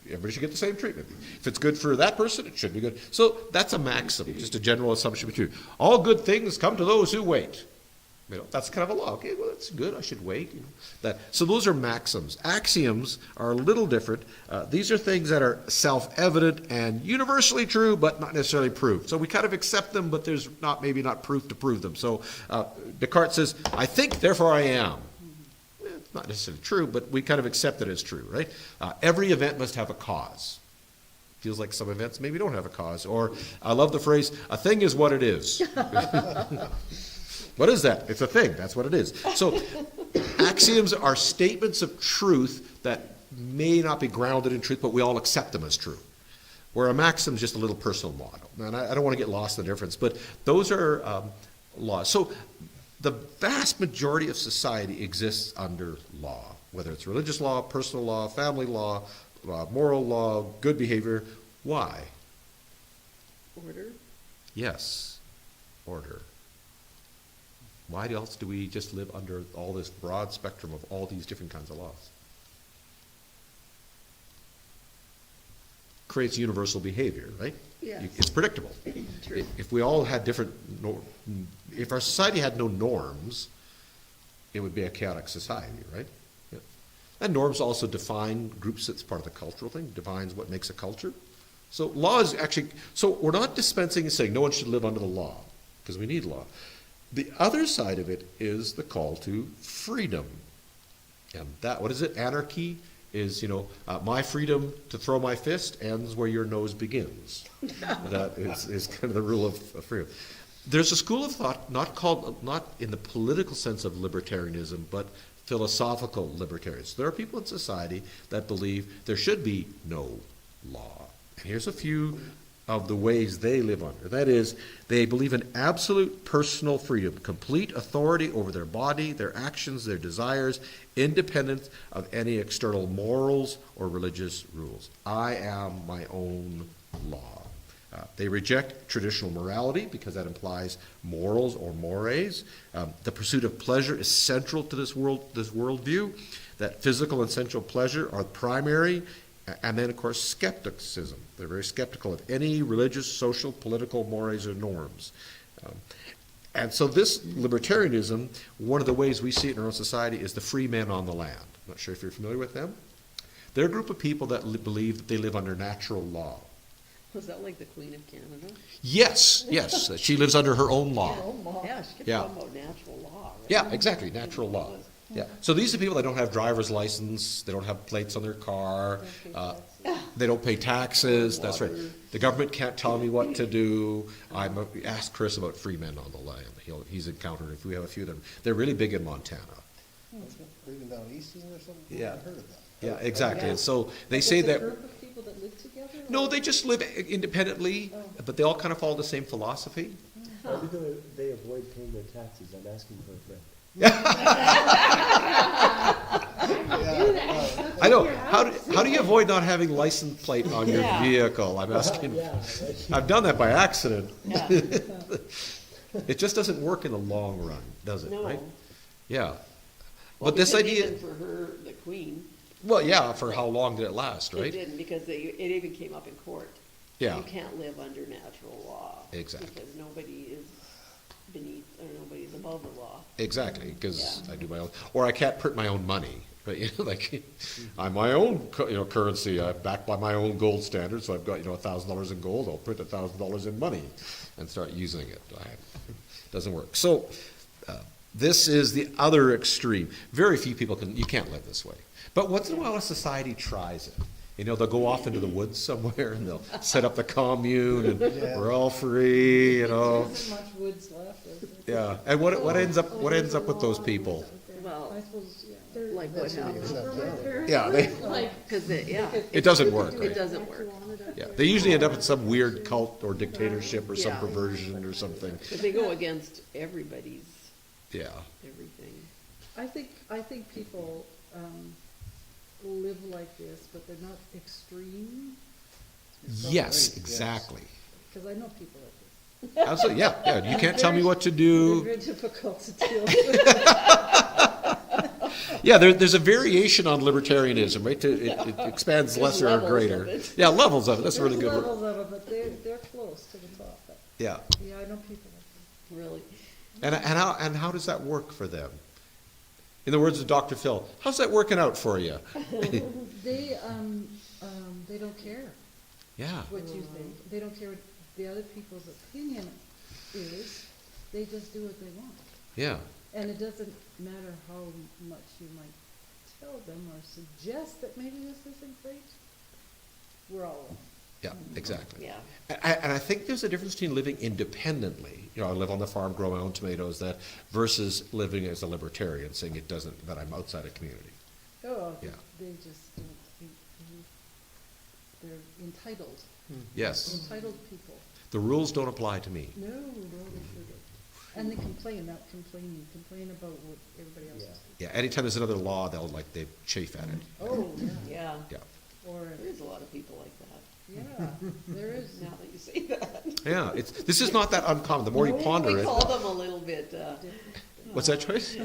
Everybody should get the same treatment. If it's good for that person, it should be good. So that's a maxim, just a general assumption. All good things come to those who wait. That's kind of a law. Okay, well, that's good. I should wait. So those are maxims. Axioms are a little different. These are things that are self-evident and universally true, but not necessarily proved. So we kind of accept them, but there's maybe not proof to prove them. So Descartes says, I think, therefore I am. It's not necessarily true, but we kind of accept it as true, right? Every event must have a cause. Feels like some events maybe don't have a cause. Or I love the phrase, a thing is what it is. What is that? It's a thing. That's what it is. So axioms are statements of truth that may not be grounded in truth, but we all accept them as true. Where a maxim is just a little personal model. And I don't want to get lost in the difference, but those are laws. So the vast majority of society exists under law, whether it's religious law, personal law, family law, moral law, good behavior. Why?
Order?
Yes, order. Why else do we just live under all this broad spectrum of all these different kinds of laws? Creates universal behavior, right?
Yes.
It's predictable.
True.
If we all had if our society had no norms, it would be a chaotic society, right? Yeah. And norms also define groups. That's part of the cultural thing, defines what makes a culture. So law is actually, so we're not dispensing and saying no one should live under the law, because we need law. The other side of it is the call to freedom. And that, what is it? Anarchy is, my freedom to throw my fist ends where your nose begins. That is kind of the rule of freedom. There's a school of thought not in the political sense of libertarianism, but philosophical libertarians. There are people in society that believe there should be no law. And here's a few of the ways they live under. That is, they believe in absolute personal freedom, complete authority over their body, their actions, their desires, independent of any external morals or religious rules. I am my own law. They reject traditional morality because that implies morals or mores. The pursuit of pleasure is central to this worldview, that physical and sensual pleasure are primary. And then, of course, skepticism. They're very skeptical of any religious, social, political mores or norms. And so this libertarianism, one of the ways we see it in our own society is the free men on the land. I'm not sure if you're familiar with them. They're a group of people that believe that they live under natural law.
Was that like the Queen of Canada?
Yes. She lives under her own law.
Yeah, she kept
Yeah.
talking about natural law, right?
Yeah, exactly, natural law. Yeah, so these are people that don't have driver's license, they don't have plates on their car, they don't pay taxes, that's right. The government can't tell me what to do. Ask Chris about free men on the land. He's encountered, if we have a few of them, they're really big in Montana.
Or even down east, isn't there something?
Yeah.
I've heard of that.
Yeah, exactly,
Yeah.
and so they
Is
say
it a
that,
group of people that live together?
no,
or-
they just live independently, but they all kind of follow the same philosophy.
How do they avoid paying their taxes? I'm asking for a friend.
I know, how do you avoid not having license plate on your
Yeah.
vehicle? I'm asking,
Yeah,
I've done that by accident.
Yeah.
It just doesn't work in the long run, does it,
No.
right? Yeah.
Well,
But this
because
idea,
even for her, the queen,
well, yeah, for how long did it last,
it
right?
didn't, because it even came up in court.
Yeah,
You can't live under natural law.
Exactly.
Because nobody is beneath, or nobody is above the law.
exactly, because
Yeah.
I do my own, or I can't print my own money, right? You know, like, I'm my own, currency, I'm backed by my own gold standard, so I've got, $1,000 in gold, I'll print $1,000 in money and start using it. Doesn't work. So, this is the other extreme. Very few people you can't live this way. But once in a while, a society tries it. They'll go off into the woods somewhere and they'll set up the commune and we're all free,
There isn't much woods left, is there?
Yeah, and what ends up with those people?
Well,
I suppose, yeah.
They're
like what
That's what
happened,
you're shut down.
Yeah, they,
like,
because yeah,
it doesn't work,
it
right?
doesn't work.
Yeah, they usually end up in some weird cult or dictatorship or some
Yeah.
perversion or something.
Because they go against everybody's,
Yeah,
everything.
I think people, live like this, but they're not extreme.
yes, exactly.
Because I know people like this.
Absolutely, yeah. You can't tell me what to
They're
do.
very difficult to deal with.
Yeah, there's a variation on libertarianism, right? It expands
There's
lesser or
levels
greater.
of it.
Yeah, levels of it. That's a really
There's
good word.
levels of it, but they're close to the top. But,
Yeah.
yeah, I know people like
Really.
And how does that work for them? In the words of Dr. Phil, how's that working out for you?
that. They don't care
Yeah,
what you think. They don't care what the other people's opinion is. They just do what they want.
yeah,
And it doesn't matter how much you might tell them or suggest that maybe this isn't great. We're all wrong.
yeah, exactly.
Yeah.
And I think there's a difference between living independently, I live on the farm, grow my own tomatoes, versus living as a libertarian, saying that I'm outside a community.
Oh,
Yeah.
they just don't think they're entitled.
Yes,
Entitled people.
the rules don't apply to me.
No, they sure don't. And they complain about what everybody else is doing.
Yeah, anytime there's another law, they chafe at it.
Oh, yeah.
Yeah.
Yeah,
Or,
There is a lot of people like that,
yeah, there is.
now that you say that.
yeah. This is not that uncommon. The more you ponder
We
it,
call them a little bit,
what's that choice?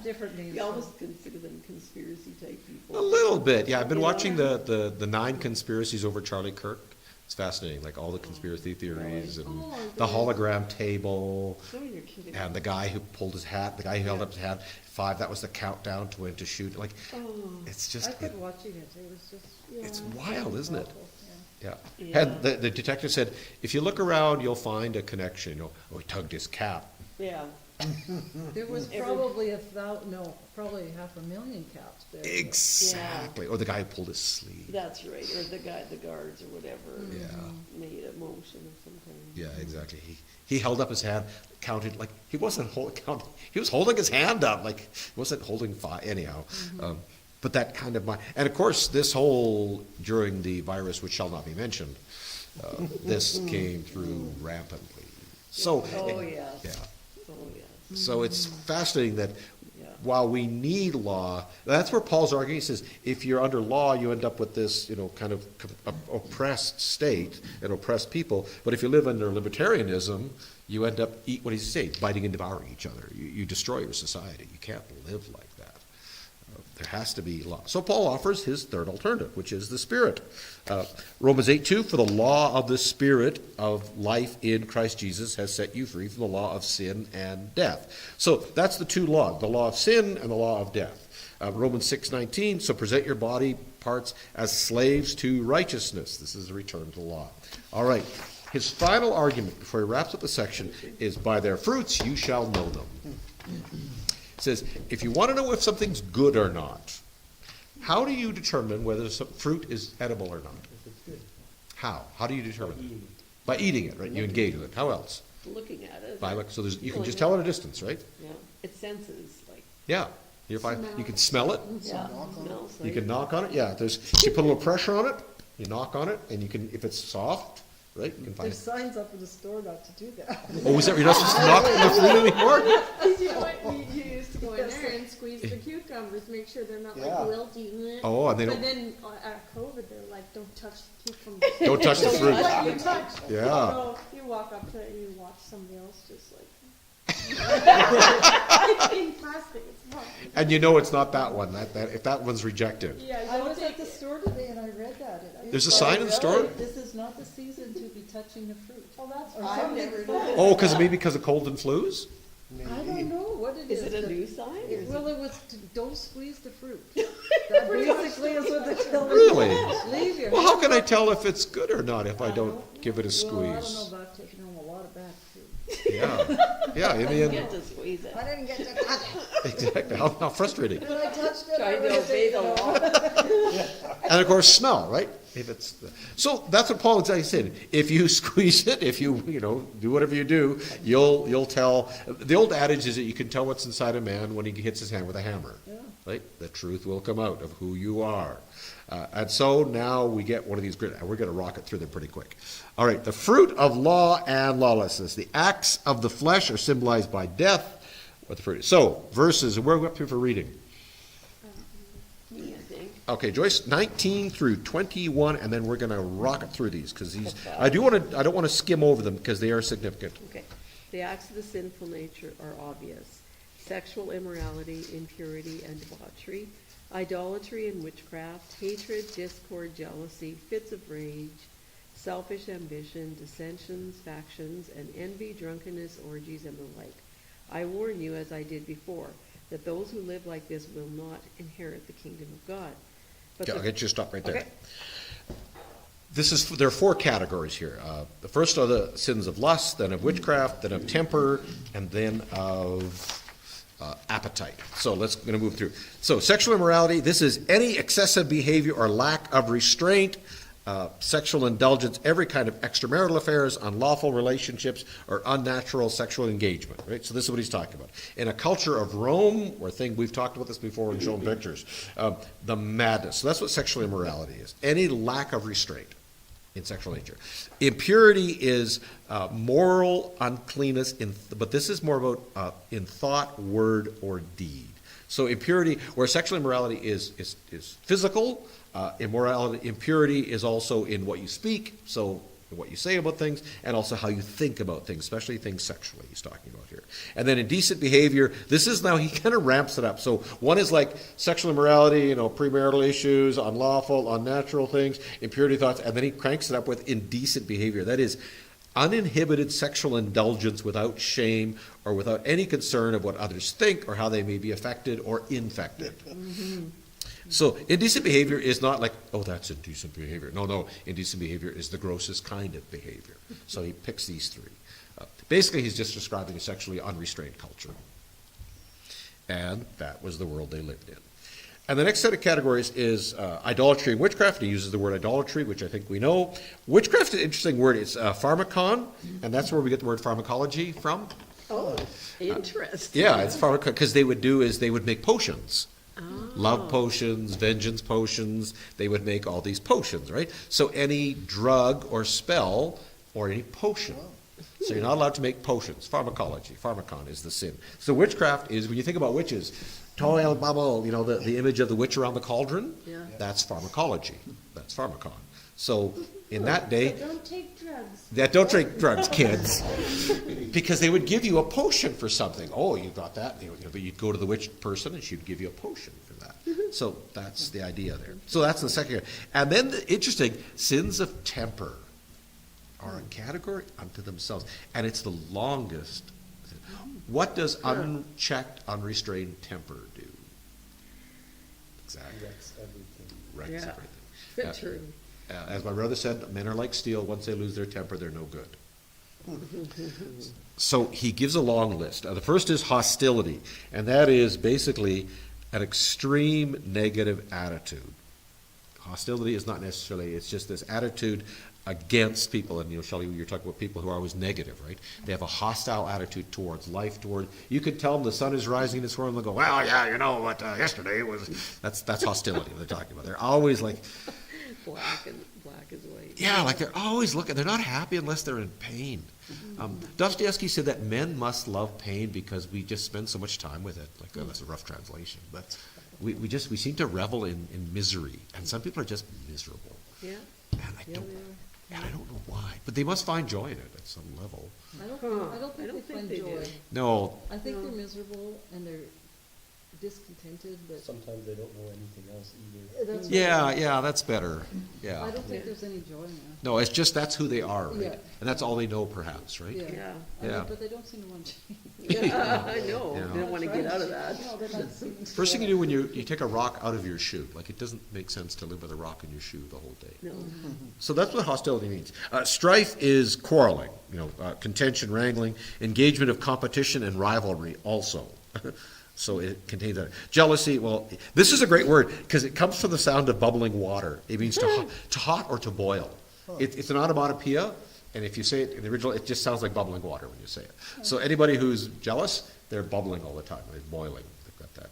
Different names.
you almost consider them conspiracy type people.
A little bit, yeah. I've been
Yeah.
watching the 9 conspiracies over Charlie Kirk. It's fascinating, like all the conspiracy theories and
Oh,
the hologram table
No, you're kidding.
and the guy who pulled his hat, the guy who held up his hat, 5, that was the countdown to when to shoot. Like,
Oh,
it's
I
just,
quit watching it, it was just.
it's wild, isn't it?
awful,
Yeah.
Yeah.
And the detective said, if you look around, you'll find a connection. Oh, he tugged his cap.
yeah.
yeah. There was probably probably 500,000 caps there.
Exactly. Or the guy who pulled his sleeve.
That's right, or the guards or whatever.
Yeah.
Made a motion of some kind.
Yeah, exactly. He held up his hand, counted, like, he wasn't counting, he was holding his hand up, like, he wasn't holding 5, anyhow. But that kind of, and of course, this whole, during the virus, which shall not be mentioned, this came through rampantly. So,
Oh, yes.
yeah.
Oh, yes.
So it's fascinating that
Yeah.
while we need law, that's where Paul's arguing. He says, if you're under law, you end up with this, kind of oppressed state and oppressed people. But if you live under libertarianism, you end up, what does he say, biting and devouring each other. You destroy your society. You can't live like that. There has to be law. So Paul offers his third alternative, which is the Spirit. Romans 8:2, for the law of the Spirit of life in Christ Jesus has set you free from the law of sin and death. So that's the two laws, the law of sin and the law of death. Romans 6:19, so present your body parts as slaves to righteousness. This is a return to the law. All right. His final argument before he wraps up the section is, by their fruits you shall know them. It says, if you want to know if something's good or not, how do you determine whether some fruit is edible or not?
If it's good,
How? How do you determine that?
eating it.
By eating it, right? You engage with it. How else?
Looking at it.
By look, so there's, you can
Feeling
just
it.
tell at a distance, right?
Yeah, it senses, like,
Yeah. You can smell it.
yeah,
knock on it.
smells
You
like.
can knock on it. Yeah. There's, you put a little pressure on it. You knock on it, and you can, if it's soft, right? You can find
There's
it.
signs up at the store not to do that.
Oh, is that you're not supposed to knock on the fruit anymore?
You used to go in there and squeeze the cucumbers, make sure they're not like
Yeah.
wilty.
Oh, and they
But
don't.
then at COVID, they're like, don't touch the cucumbers.
Don't touch the fruit.
Let you touch.
Yeah.
So you walk up to it and you watch somebody else just like. It's in plastic, it's not.
And you know it's not that one. That if that one's rejected.
Yeah,
I
don't
was
take
at the
it.
store today and I read that.
There's a sign in the store?
This is not the season to be touching the fruit.
Oh, that's
Or
right.
something.
Oh, because of colds and flus.
I don't know what it is.
Is it a
but-
new sign? or is
Well,
it-
it was, don't squeeze the fruit. That basically is what they're telling you.
Really?
Leave your.
Well, how can I tell if it's good or not if I don't give it a
Well, I don't know
squeeze?
about taking home a lot of back food.
Yeah. Yeah. In the
Get
end,
to squeeze it.
I didn't get to touch it.
exactly. How frustrating.
When I touched it, I
Trying to
really
obey the law.
And of course, smell, right? If it's so, that's what Paul exactly said. If you squeeze it, if you do whatever you do, you'll tell. The old adage is that you can tell what's inside a man when he hits his hand with a hammer.
Yeah.
Right? The truth will come out of who you are. And so now we get one of these great, and we're going to rocket through them pretty quick. All right, the fruit of law and lawlessness. The acts of the flesh are symbolized by death. What the fruit? So verses. Where are we up to for reading?
Me, I think.
Okay, Joyce, 19 through 21, and then we're going to rocket through these because these. I don't want to skim over them because they are significant.
Okay. The acts of the sinful nature are obvious. Sexual immorality, impurity, and debauchery, idolatry and witchcraft, hatred, discord, jealousy, fits of rage, selfish ambition, dissensions, factions, and envy, drunkenness, orgies, and the like. I warn you, as I did before, that those who live like this will not inherit the kingdom of God. But
Yeah,
the-
I'll get you to stop right there.
Okay.
There are four categories here. The first are the sins of lust, then of witchcraft, then of temper, and then of appetite. So let's going to move through. So sexual immorality, this is any excessive behavior or lack of restraint, sexual indulgence, every kind of extramarital affairs, unlawful relationships, or unnatural sexual engagement. Right. So this is what he's talking about. In a culture of Rome, we've talked about this before and shown pictures, the madness. So that's what sexual immorality is. Any lack of restraint in sexual nature. Impurity is moral uncleanness, but this is more about in thought, word, or deed. So impurity, where sexual immorality is physical, impurity is also in what you speak, so what you say about things, and also how you think about things, especially things sexually he's talking about here. And then indecent behavior, this is now, he kind of ramps it up. So one is like sexual immorality, premarital issues, unlawful, unnatural things, impurity thoughts, and then he cranks it up with indecent behavior. That is uninhibited sexual indulgence without shame or without any concern of what others think or how they may be affected or infected. So indecent behavior is not like, oh, that's indecent behavior. No, indecent behavior is the grossest kind of behavior. So he picks these three. Basically, he's just describing a sexually unrestrained culture. And that was the world they lived in. And the next set of categories is idolatry and witchcraft. He uses the word idolatry, which I think we know. Witchcraft is an interesting word. It's pharmakon, and that's where we get the word pharmacology from.
Oh, interesting.
Yeah, it's pharmakon, because they would make potions. Love potions, vengeance potions. They would make all these potions, right? So any drug or spell or any potion. So you're not allowed to make potions. Pharmacology, pharmakon is the sin. So witchcraft is, when you think about witches, toil bubble, the image of the witch around the cauldron,
Yeah.
that's pharmacology. That's pharmakon. So in that day,
So don't take drugs.
don't drink drugs, kids, because they would give you a potion for something. Oh, you got that. But you'd go to the witch person and she'd give you a potion for that. So that's the idea there. So that's the second. And then interesting, sins of temper are a category unto themselves, and it's the longest. What does unchecked, unrestrained temper do? Exactly.
Wrecks everything.
Wrecks
Yeah.
everything.
True.
As my brother said, men are like steel. Once they lose their temper, they're no good. So he gives a long list. The first is hostility, and that is basically an extreme negative attitude. Hostility is not necessarily, it's just this attitude against people, and Shelley, you're talking about people who are always negative, right? They have a hostile attitude towards life, you could tell them the sun is rising this morning, they'll go, well, yeah, you know what, yesterday was, that's hostility they're talking about. They're always like,
Black as white.
yeah, like they're always looking, they're not happy unless they're in pain. Dostoevsky said that men must love pain because we just spend so much time with it. Like, oh, that's a rough translation, but we seem to revel in misery, and some people are just miserable.
Yeah,
And I
yeah,
don't,
they are.
and I don't know why, but they must find joy in it at some level.
I don't,
Huh.
I don't
I don't
think they
think
find
they
joy.
do.
No,
I think
No.
they're miserable and they're discontented, but
Sometimes they don't know anything else either.
that's.
yeah, that's better,
I
yeah.
don't think
Yeah.
there's any joy in that.
No, it's just that's who they are, right?
Yeah.
And that's all they know perhaps, right?
Yeah.
Yeah.
I mean,
Yeah.
but they don't seem to want to change.
Yeah, I know,
Yeah.
they don't wanna get out of that.
No, they're not seeming to
First thing you
wanna-
do when you take a rock out of your shoe, like it doesn't make sense to live with a rock in your shoe the whole day.
No,
So that's what hostility means. Strife is quarreling, contention, wrangling, engagement of competition and rivalry also. So it contains that. Jealousy, well, this is a great word because it comes from the sound of bubbling water. It means to hot or to boil. It's an onomatopoeia, and if you say it in the original, it just sounds like bubbling water when you say it. So anybody who's jealous, they're bubbling all the time. They're boiling. They've got that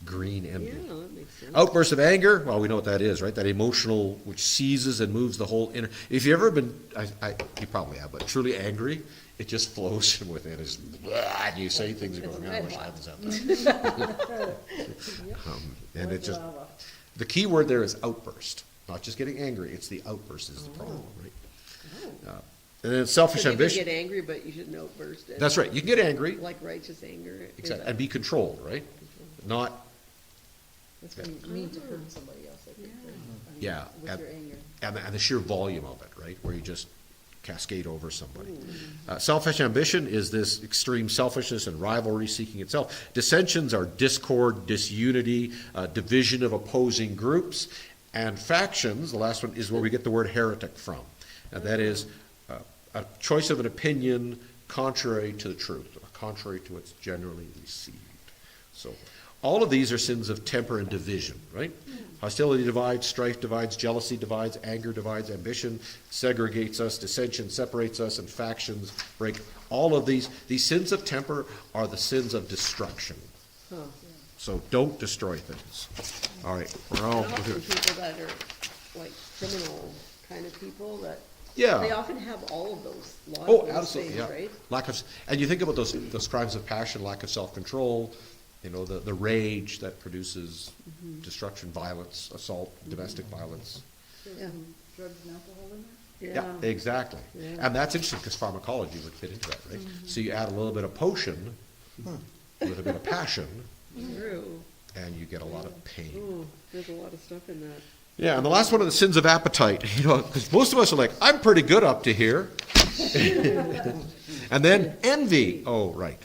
green
yeah,
envy.
that makes sense.
Outbursts of anger, well, we know what that is, right? That emotional, which seizes and moves the whole inner. If you've ever been, you probably have, but truly angry, it just flows from within. It's blah, and you say things and go, "Oh, I wish I hadn't said that." And it just,
Lava.
the key word there is outburst, not just getting angry. It's the outburst is the problem, right? And then selfish
So you can
ambition.
get angry, but you shouldn't outburst it.
That's right. You can get angry,
Like righteous anger. Is
exactly,
that-
and be controlled, right? Not,
That's when you mean to hurt somebody else, I think. right? I mean,
Yeah,
With
and-
your anger.
and the sheer volume of it, right? Where you just cascade over somebody. Selfish ambition is this extreme selfishness and rivalry seeking itself. Dissensions are discord, disunity, division of opposing groups. And factions, the last one, is where we get the word heretic from. And that is a choice of an opinion contrary to the truth, contrary to what's generally received. So all of these are sins of temper and division, right? Hostility divides, strife divides, jealousy divides, anger divides, ambition segregates us, dissension separates us, and factions break. All of these sins of temper are the sins of destruction.
Huh.
So don't destroy things. All right, we're all,
And often people that are like criminal kind of people that, they
yeah.
often have all of those, a lot
Oh,
of those
absolutely,
things,
yeah.
right?
Lack of, and you think about those crimes of passion, lack of self-control, the rage that produces destruction, violence, assault, domestic violence.
There's
Yeah.
some drugs and alcohol in there.
Yeah, exactly.
Yeah.
And that's interesting because pharmacology would fit into that, right? So you add a little bit of potion with a bit of passion,
True.
and you get a lot of pain.
Oh, there's a lot of stuff in that.
Yeah, and the last one are the sins of appetite, because most of us are like, I'm pretty good up to here. And then envy. Oh, right.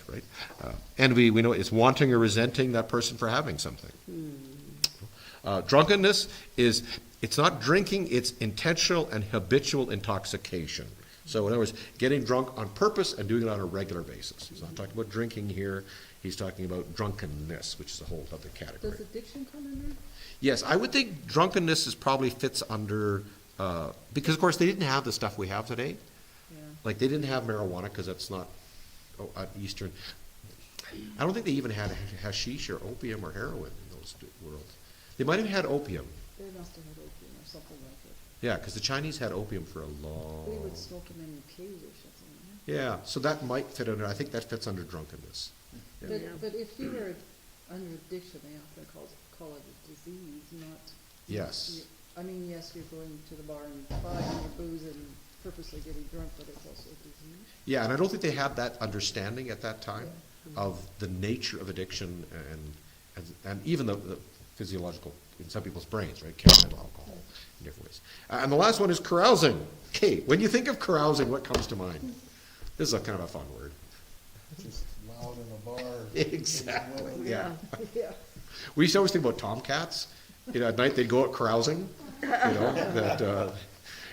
Envy, we know, is wanting or resenting that person for having something. Drunkenness is, it's not drinking, it's intentional and habitual intoxication. So in other words, getting drunk on purpose and doing it on a regular basis. He's not talking about drinking here, he's talking about drunkenness, which is a whole other category.
Does addiction come in there?
Yes, I would think drunkenness is probably fits under, because of course they didn't have the stuff we have today.
Yeah.
Like they didn't have marijuana because that's not Eastern. I don't think they even had hashish or opium or heroin in those worlds. They might have had opium.
They must have had opium or something like it.
Yeah, because the Chinese had opium for a long.
They would smoke them in caves or something. Yeah?
Yeah, so that might fit under. I think that fits under drunkenness. Yeah.
But if you were under addiction, they often call it a disease, not.
Yes.
I mean, yes, you're going to the bar and buying your booze and purposely getting drunk, but it's also a disease.
Yeah, and I don't think they had that understanding at that time of the nature of addiction and even the physiological in some people's brains, right? Chemical alcohol in different ways. And the last one is carousing. Okay, when you think of carousing, what comes to mind? This is a kind of a fun word.
Just loud in a bar.
Exactly. Yeah.
Yeah.
We used to always think about tomcats. At night they'd go out carousing.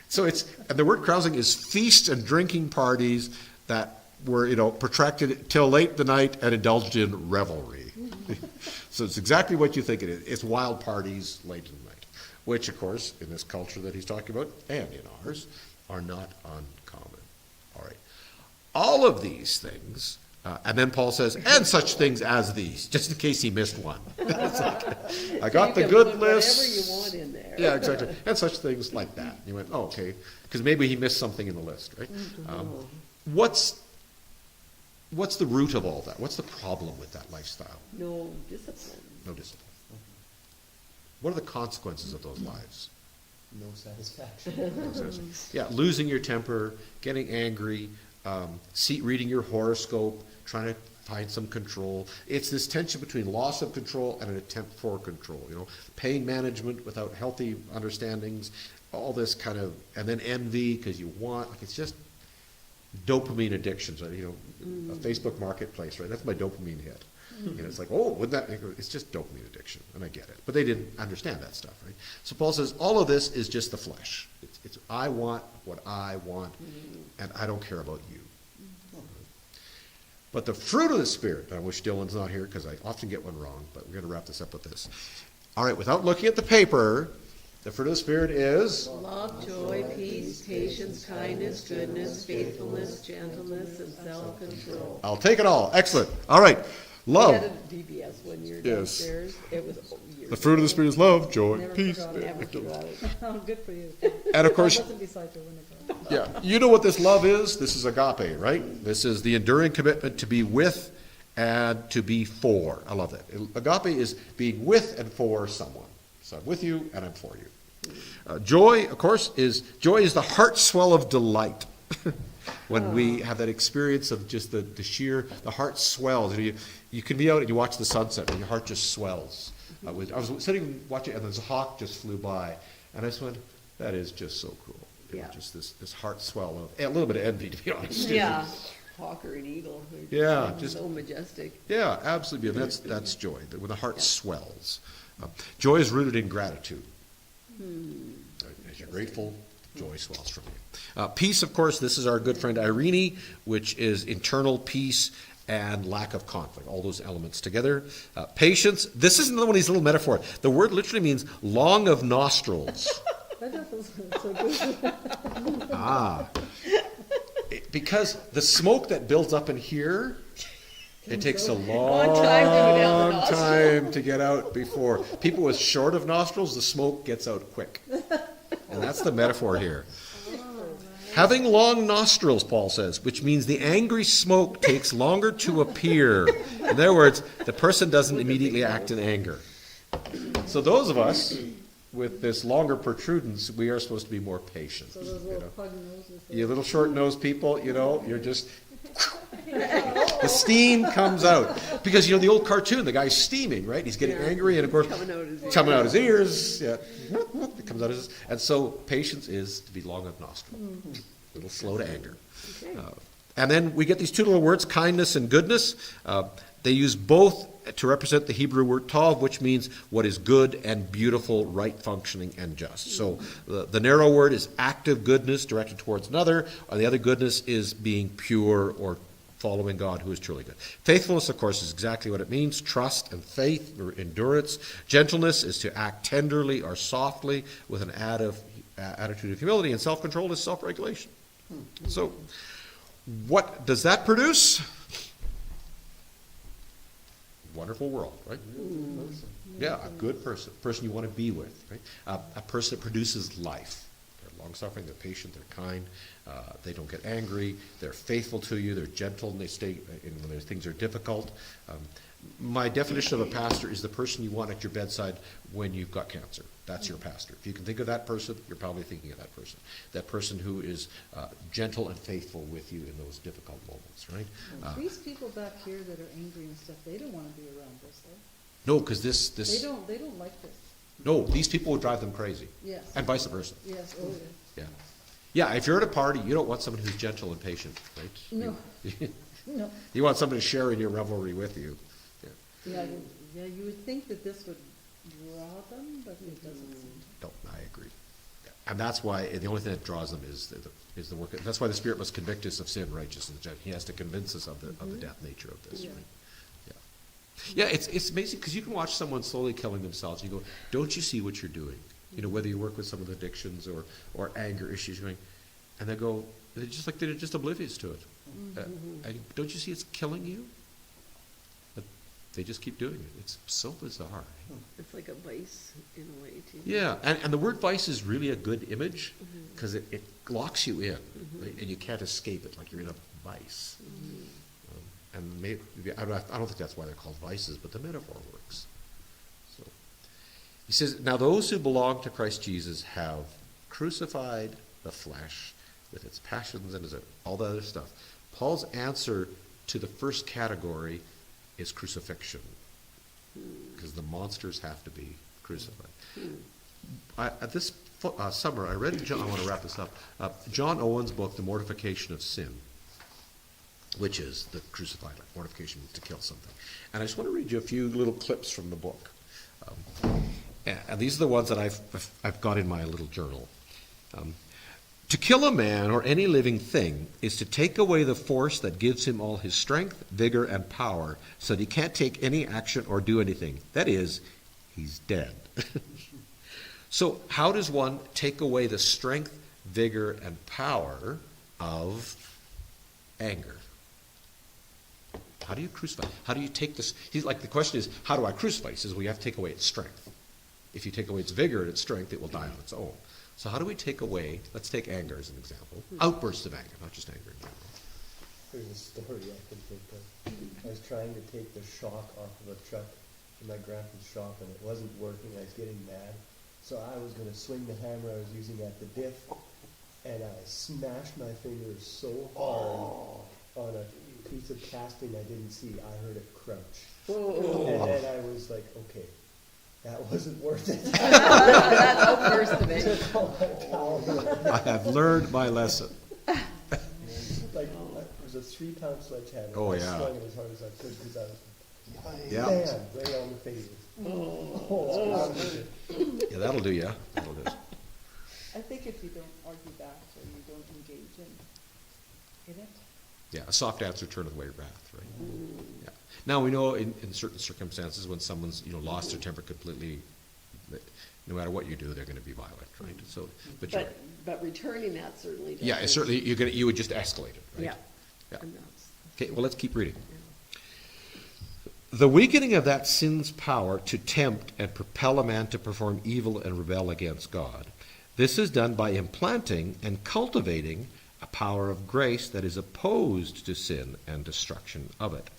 So and the word carousing is feast and drinking parties that were, protracted till late the night and indulged in revelry. So it's exactly what you think it is. It's wild parties late in the night, which, of course, in this culture that he's talking about, and in ours, are not uncommon. All right. All of these things, and then Paul says, and such things as these, just in case he missed one. It's like, I got
You
the
can
good
put
list.
whatever you want in there.
Yeah, exactly. And such things like that. You went, oh, okay, because maybe he missed something in the list, right? What's the root of all that? What's the problem with that lifestyle?
No discipline.
No discipline. What are the consequences of those lives?
No satisfaction.
Yeah, losing your temper, getting angry, reading your horoscope, trying to find some control. It's this tension between loss of control and an attempt for control. Pain management without healthy understandings, all this kind of, and then envy because you want. It's just dopamine addictions. A Facebook Marketplace, right? That's my dopamine hit. It's like, oh, wouldn't that? It's just dopamine addiction, and I get it. But they didn't understand that stuff, right? So Paul says all of this is just the flesh. It's I want what I want, and I don't care about you. But the fruit of the Spirit, and I wish Dylan's not here because I often get one wrong, but we're going to wrap this up with this. All right, without looking at the paper, the fruit of the Spirit is
Love, joy, peace, patience, kindness, goodness, faithfulness, gentleness, and self-control.
I'll take it all. Excellent. All right.
We
Love.
had a VBS one year
Yes.
downstairs. It was years
The fruit of the Spirit is love, joy,
Never
peace.
forgot it.
Never forgot it.
Oh, good for you.
And of course,
I wasn't beside you when it got.
yeah, you know what this love is? This is agape, right? This is the enduring commitment to be with and to be for. I love that. Agape is being with and for someone. So I'm with you and I'm for you. Joy, of course, is the heart swell of delight. When we have that experience of just the heart swells. You can be out and you watch the sunset and your heart just swells. I was sitting watching and this hawk just flew by and I just went, that is just so cool.
Yeah.
Just this heart swell of a little bit of envy, to be honest.
Yeah. Hawk or an eagle.
Yeah, just-
so majestic.
Yeah, absolutely. And that's joy, when the heart swells. Joy is rooted in gratitude. As you're grateful, joy swells from you. Peace, of course, this is our good friend Irene, which is internal peace and lack of conflict, all those elements together. Patience, this is another one of these little metaphors. The word literally means long of nostrils.
That doesn't sound so good.
Because the smoke that builds up in here, it takes a long time to get out before. People with short of nostrils, the smoke gets out quick. And that's the metaphor here. Having long nostrils, Paul says, which means the angry smoke takes longer to appear. In other words, the person doesn't immediately act in anger. So those of us with this longer protrudence, we are supposed to be more patient.
So those little pug noses.
You little short-nosed people, you're just... the steam comes out. Because, the old cartoon, the guy's steaming, right? He's getting angry, and of course, coming out his ears. Yeah, it comes out his... And so, patience is to be long of nostril. A little slow to anger.
Okay.
And then we get these two little words, kindness and goodness. They use both to represent the Hebrew word tov, which means what is good and beautiful, right functioning and just. So the narrow word is active goodness directed towards another, and the other goodness is being pure or following God who is truly good. Faithfulness, of course, is exactly what it means, trust and faith or endurance. Gentleness is to act tenderly or softly with an attitude of humility, and self-control is self-regulation. So what does that produce? Wonderful world, right? Yeah, a good person you want to be with, right? A person that produces life. They're long-suffering, they're patient, they're kind, they don't get angry, they're faithful to you, they're gentle, and they stay when things are difficult. My definition of a pastor is the person you want at your bedside when you've got cancer. That's your pastor. If you can think of that person, you're probably thinking of that person. That person who is gentle and faithful with you in those difficult moments, right?
These people back here that are angry and stuff, they don't want to be around this, though.
No, because this
They don't like this.
no, these people would drive them crazy,
Yes.
and vice versa.
Yes, oh, yeah.
Yeah, if you're at a party, you don't want someone who's gentle and patient, right?
No. No.
You want somebody to share in your revelry with you.
Yeah, you would think that this would draw them, but it doesn't seem to.
No, I agree. Yeah. And that's why the only thing that draws them is the work. That's why the Spirit must convict us of sin, righteousness, and judgment. He has to convince us of the death nature of this.
Yeah.
Right? Yeah, it's amazing because you can watch someone slowly killing themselves. And you go, don't you see what you're doing? You know, whether you work with some of the addictions or anger issues, going, and they go, they're just oblivious to it. Don't you see it's killing you? But they just keep doing it. It's so bizarre.
It's like a vice in a way too.
Yeah, and the word vice is really a good image because it locks you in, right? And you can't escape it like you're in a vice. And maybe, I don't think that's why they're called vices, but the metaphor works. So he says, now those who belong to Christ Jesus have crucified the flesh with its passions and all the other stuff. Paul's answer to the first category is crucifixion, because the monsters have to be crucified. At this summer, I read, I want to wrap this up, John Owen's book, The Mortification of Sin, which is the crucified life. Mortification means to kill something. And I just want to read you a few little clips from the book. And these are the ones that I've got in my little journal. To kill a man or any living thing is to take away the force that gives him all his strength, vigor, and power so that he can't take any action or do anything. That is, he's dead. So how does one take away the strength, vigor, and power of anger? How do you crucify? How do you take this? He's like, the question is, how do I crucify? He says, well, you have to take away its strength. If you take away its vigor and its strength, it will die on its own. So how do we take away, let's take anger as an example, outbursts of anger, not just anger in general.
There's a story I can think of. I was trying to take the shock off of a truck in my grandpa's shop, and it wasn't working. I was getting mad. So I was going to swing the hammer I was using at the diff, and I smashed my fingers so hard on a piece of casting I didn't see. I heard it crunch. And then I was like, okay, that wasn't worth it.
That's the worst of it.
Took all my power.
I have learned my lesson.
Like, it was a 3-pound sledgehammer.
Oh,
I
yeah.
swung it as hard as I could because I was
Yeah,
bam, right on the face. Oh,
yeah, that'll do you. That'll do.
I think if you don't argue back or you don't engage in it,
Yeah, a soft answer turneth away wrath, right? Yeah. Now we know in certain circumstances when someone's lost their temper completely, that no matter what you do, they're going to be violent, right? So, but you're right.
But returning that certainly doesn't.
Yeah, certainly you would just escalate it, right?
Yeah.
Yeah.
And that's-
Okay, well, let's keep reading.
yeah.
The weakening of that sin's power to tempt and propel a man to perform evil and rebel against God. This is done by implanting and cultivating a power of grace that is opposed to sin and destruction of it.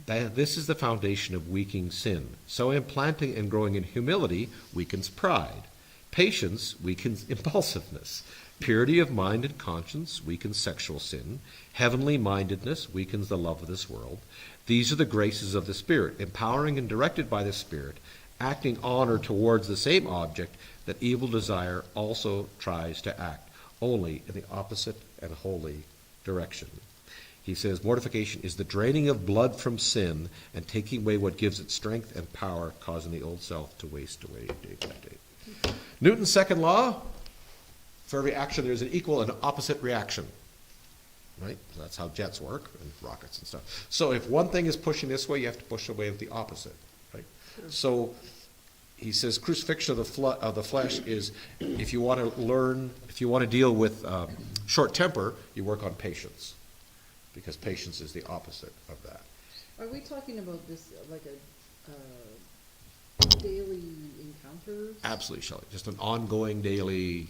This is the foundation of weakening sin. So implanting and growing in humility weakens pride. Patience weakens impulsiveness. Purity of mind and conscience weakens sexual sin. Heavenly mindedness weakens the love of this world. These are the graces of the Spirit, empowering and directed by the Spirit, acting on or towards the same object that evil desire also tries to act, only in the opposite and holy direction. He says, mortification is the draining of blood from sin and taking away what gives it strength and power, causing the old self to waste away day by day. Newton's second law, for every action there's an equal and opposite reaction. Right? That's how jets work and rockets and stuff. So if one thing is pushing this way, you have to push away with the opposite. Right? So he says crucifixion of the flesh is if you want to deal with short temper, you work on patience. Because patience is the opposite of that.
are we talking about this like a daily encounter?
Absolutely, Shelley. Just an ongoing daily.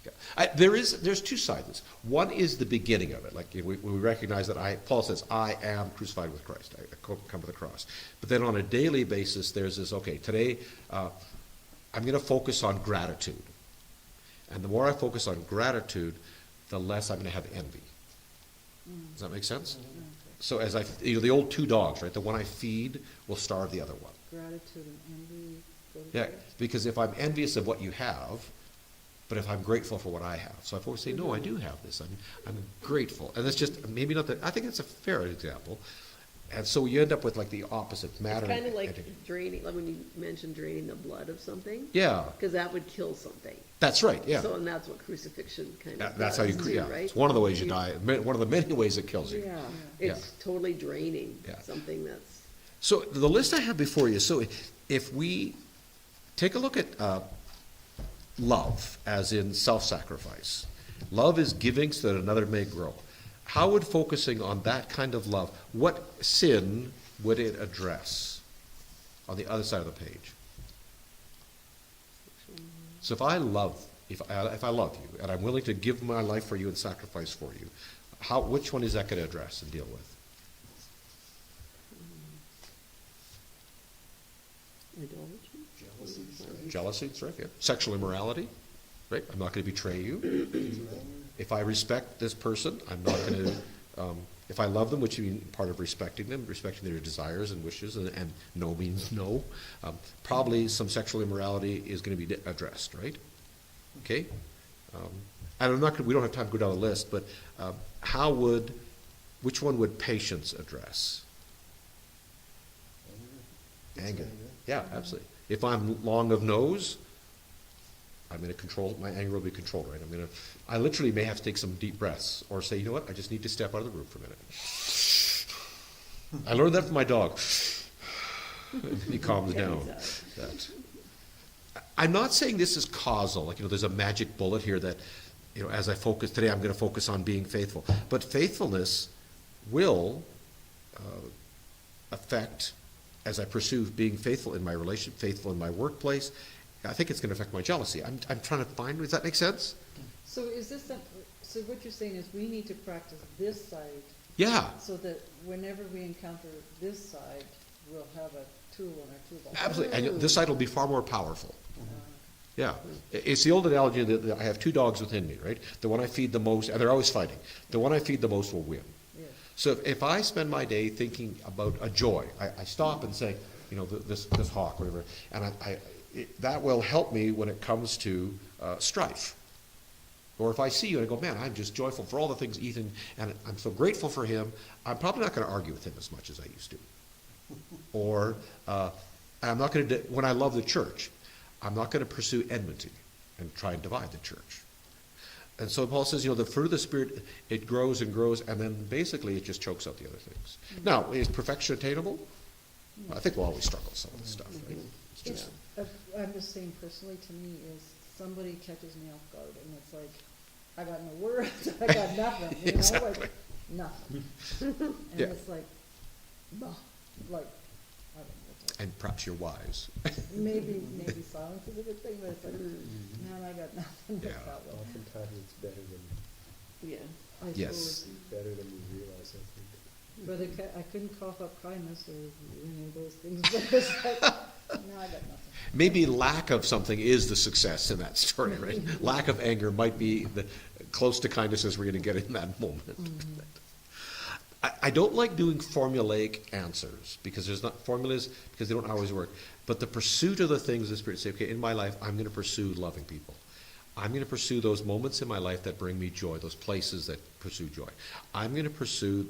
Yeah. There's two sides. One is the beginning of it. Like we recognize that Paul says, I am crucified with Christ. I come to the cross. But then on a daily basis, there's this, okay, today I'm going to focus on gratitude. And the more I focus on gratitude, the less I'm going to have envy. Does that make sense? So as the old two dogs, right? The one I feed will starve the other one.
Gratitude and envy. go
Yeah,
together?
because if I'm envious of what you have, but if I'm grateful for what I have, so if I say, no, I do have this, I'm grateful, and that's just maybe not that. I think it's a fair example. And so you end up with like the opposite matter.
Kind of like
and-
draining, like when you mentioned draining the blood of something,
Yeah,
because that would kill something.
that's right, yeah.
So, and that's what crucifixion kind of
That's how you,
does too,
yeah,
right?
it's one of the ways you die, one of the many ways it kills you.
Yeah,
Yeah.
it's totally draining
Yeah.
something that's,
So the list I have before you, so if we take a look at love, as in self-sacrifice. Love is giving so that another may grow. How would focusing on that kind of love, what sin would it address on the other side of the page? So if I love you, and I'm willing to give my life for you and sacrifice for you, which one is that going to address and deal with?
idolatry.
Jealousy, that's right, yeah. Sexual immorality, right? I'm not going to betray you. If I respect this person, I'm not going to, if I love them, which means part of respecting them, respecting their desires and wishes, and no means no, probably some sexual immorality is going to be addressed, right? Okay? And I'm not gonna, we don't have time to go down the list, but which one would patience address? Anger. Yeah, absolutely. If I'm long of nose, I'm going to control, my anger will be controlled, right? I literally may have to take some deep breaths or say, you know what, I just need to step out of the room for a minute. I learned that from my dog. He calms down. That. I'm not saying this is causal, like, there's a magic bullet here that, as I focus, today I'm going to focus on being faithful. But faithfulness will affect, as I pursue being faithful in my relationship, faithful in my workplace, I think it's going to affect my jealousy. I'm trying to find, does that make sense?
So is this, so what you're saying is we need to practice this side
Yeah,
so that whenever we encounter this side, we'll have a tool in our toolbox.
absolutely. And this side will be far more powerful. Yeah. It's the old analogy that I have two dogs within me, right? The one I feed the most, and they're always fighting. The one I feed the most will win.
Yeah.
So if I spend my day thinking about a joy, I stop and say, this hawk, whatever, and that will help me when it comes to strife. Or if I see you and I go, man, I'm just joyful for all the things Ethan, and I'm so grateful for him, I'm probably not going to argue with him as much as I used to. Or I'm not going to, when I love the church, I'm not going to pursue enmity and try and divide the church. And so Paul says, the fruit of the Spirit, it grows and grows, and then basically it just chokes out the other things. Now, is perfection attainable? I think we'll always struggle with some of this stuff, right? It's just,
I'm just saying personally, to me, is somebody catches me off guard and it's like, I got no words, I got nothing,
Exactly.
like, nothing. And
Yeah.
it's like, bah, like, I don't know what to,
and perhaps you're wise.
maybe silence is a good thing, but it's like, man, I got nothing with
Yeah.
that one.
Oftentimes it's better than
Yeah.
I
Yes.
suppose.
you realize, I think.
But I couldn't cough up kindness or any of those things, but it's like, no, I got nothing.
Maybe lack of something is the success in that story, right? Lack of anger might be the close to kindness as we're going to get in that moment. I don't like doing formulaic answers because there's not formulas because they don't always work. But the pursuit of the things the Spirit say, okay, in my life, I'm going to pursue loving people. I'm going to pursue those moments in my life that bring me joy, those places that pursue joy. I'm going to pursue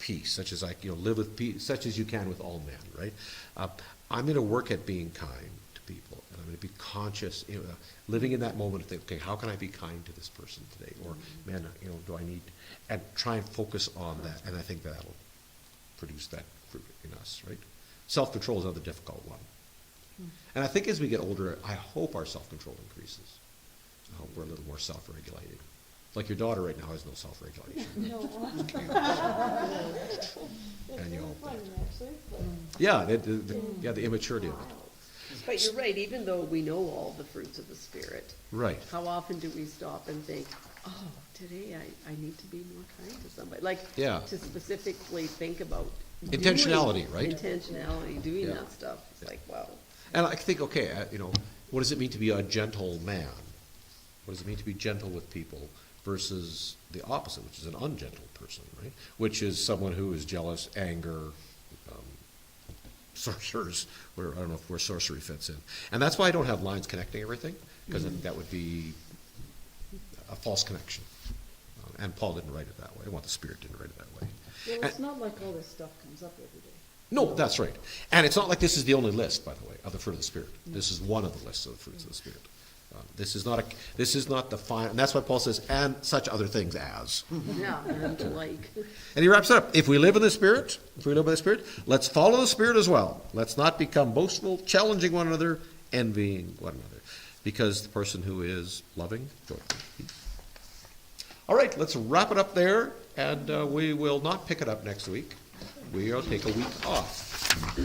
peace, such as live with peace, such as you can with all men, right? I'm going to work at being kind to people, and I'm going to be conscious, living in that moment of thinking, okay, how can I be kind to this person today? Or, man, do I need, and try and focus on that, and I think that'll produce that fruit in us, right? Self-control is another difficult one. And I think as we get older, I hope our self-control increases. I hope we're a little more self-regulated. Like your daughter right now has no self-regulation.
No. It's
And you
really
hope
funny,
that.
actually, but
Yeah, the immaturity of it.
But you're right, even though we know all the fruits of the Spirit,
Right.
how often do we stop and think, oh, today I need to be more kind to somebody? Like,
Yeah.
to specifically think about.
Intentionality,
doing-
right?
Intentionality, doing
Yeah.
that stuff. It's like, wow.
And I think, okay, what does it mean to be a gentle man? What does it mean to be gentle with people versus the opposite, which is an ungentle person, right? Which is someone who is jealous, anger, sorcerers, where I don't know where sorcery fits in. And that's why I don't have lines connecting everything, because I think that would be a false connection. And Paul didn't write it that way. I want the Spirit didn't write it that way.
Well, it's not like all this stuff comes up every day.
No, that's right. And it's not like this is the only list, by the way, of the fruit of the Spirit. This is one of the lists of the fruits of the Spirit. This is not the final, and that's why Paul says, and such other things as.
Yeah, and like,
And he wraps it up. If we live in the Spirit, if we live by the Spirit, let's follow the Spirit as well. Let's not become boastful, challenging one another, envying one another. Because the person who is loving, joyful. All right, let's wrap it up there, and we will not pick it up next week. We'll take a week off.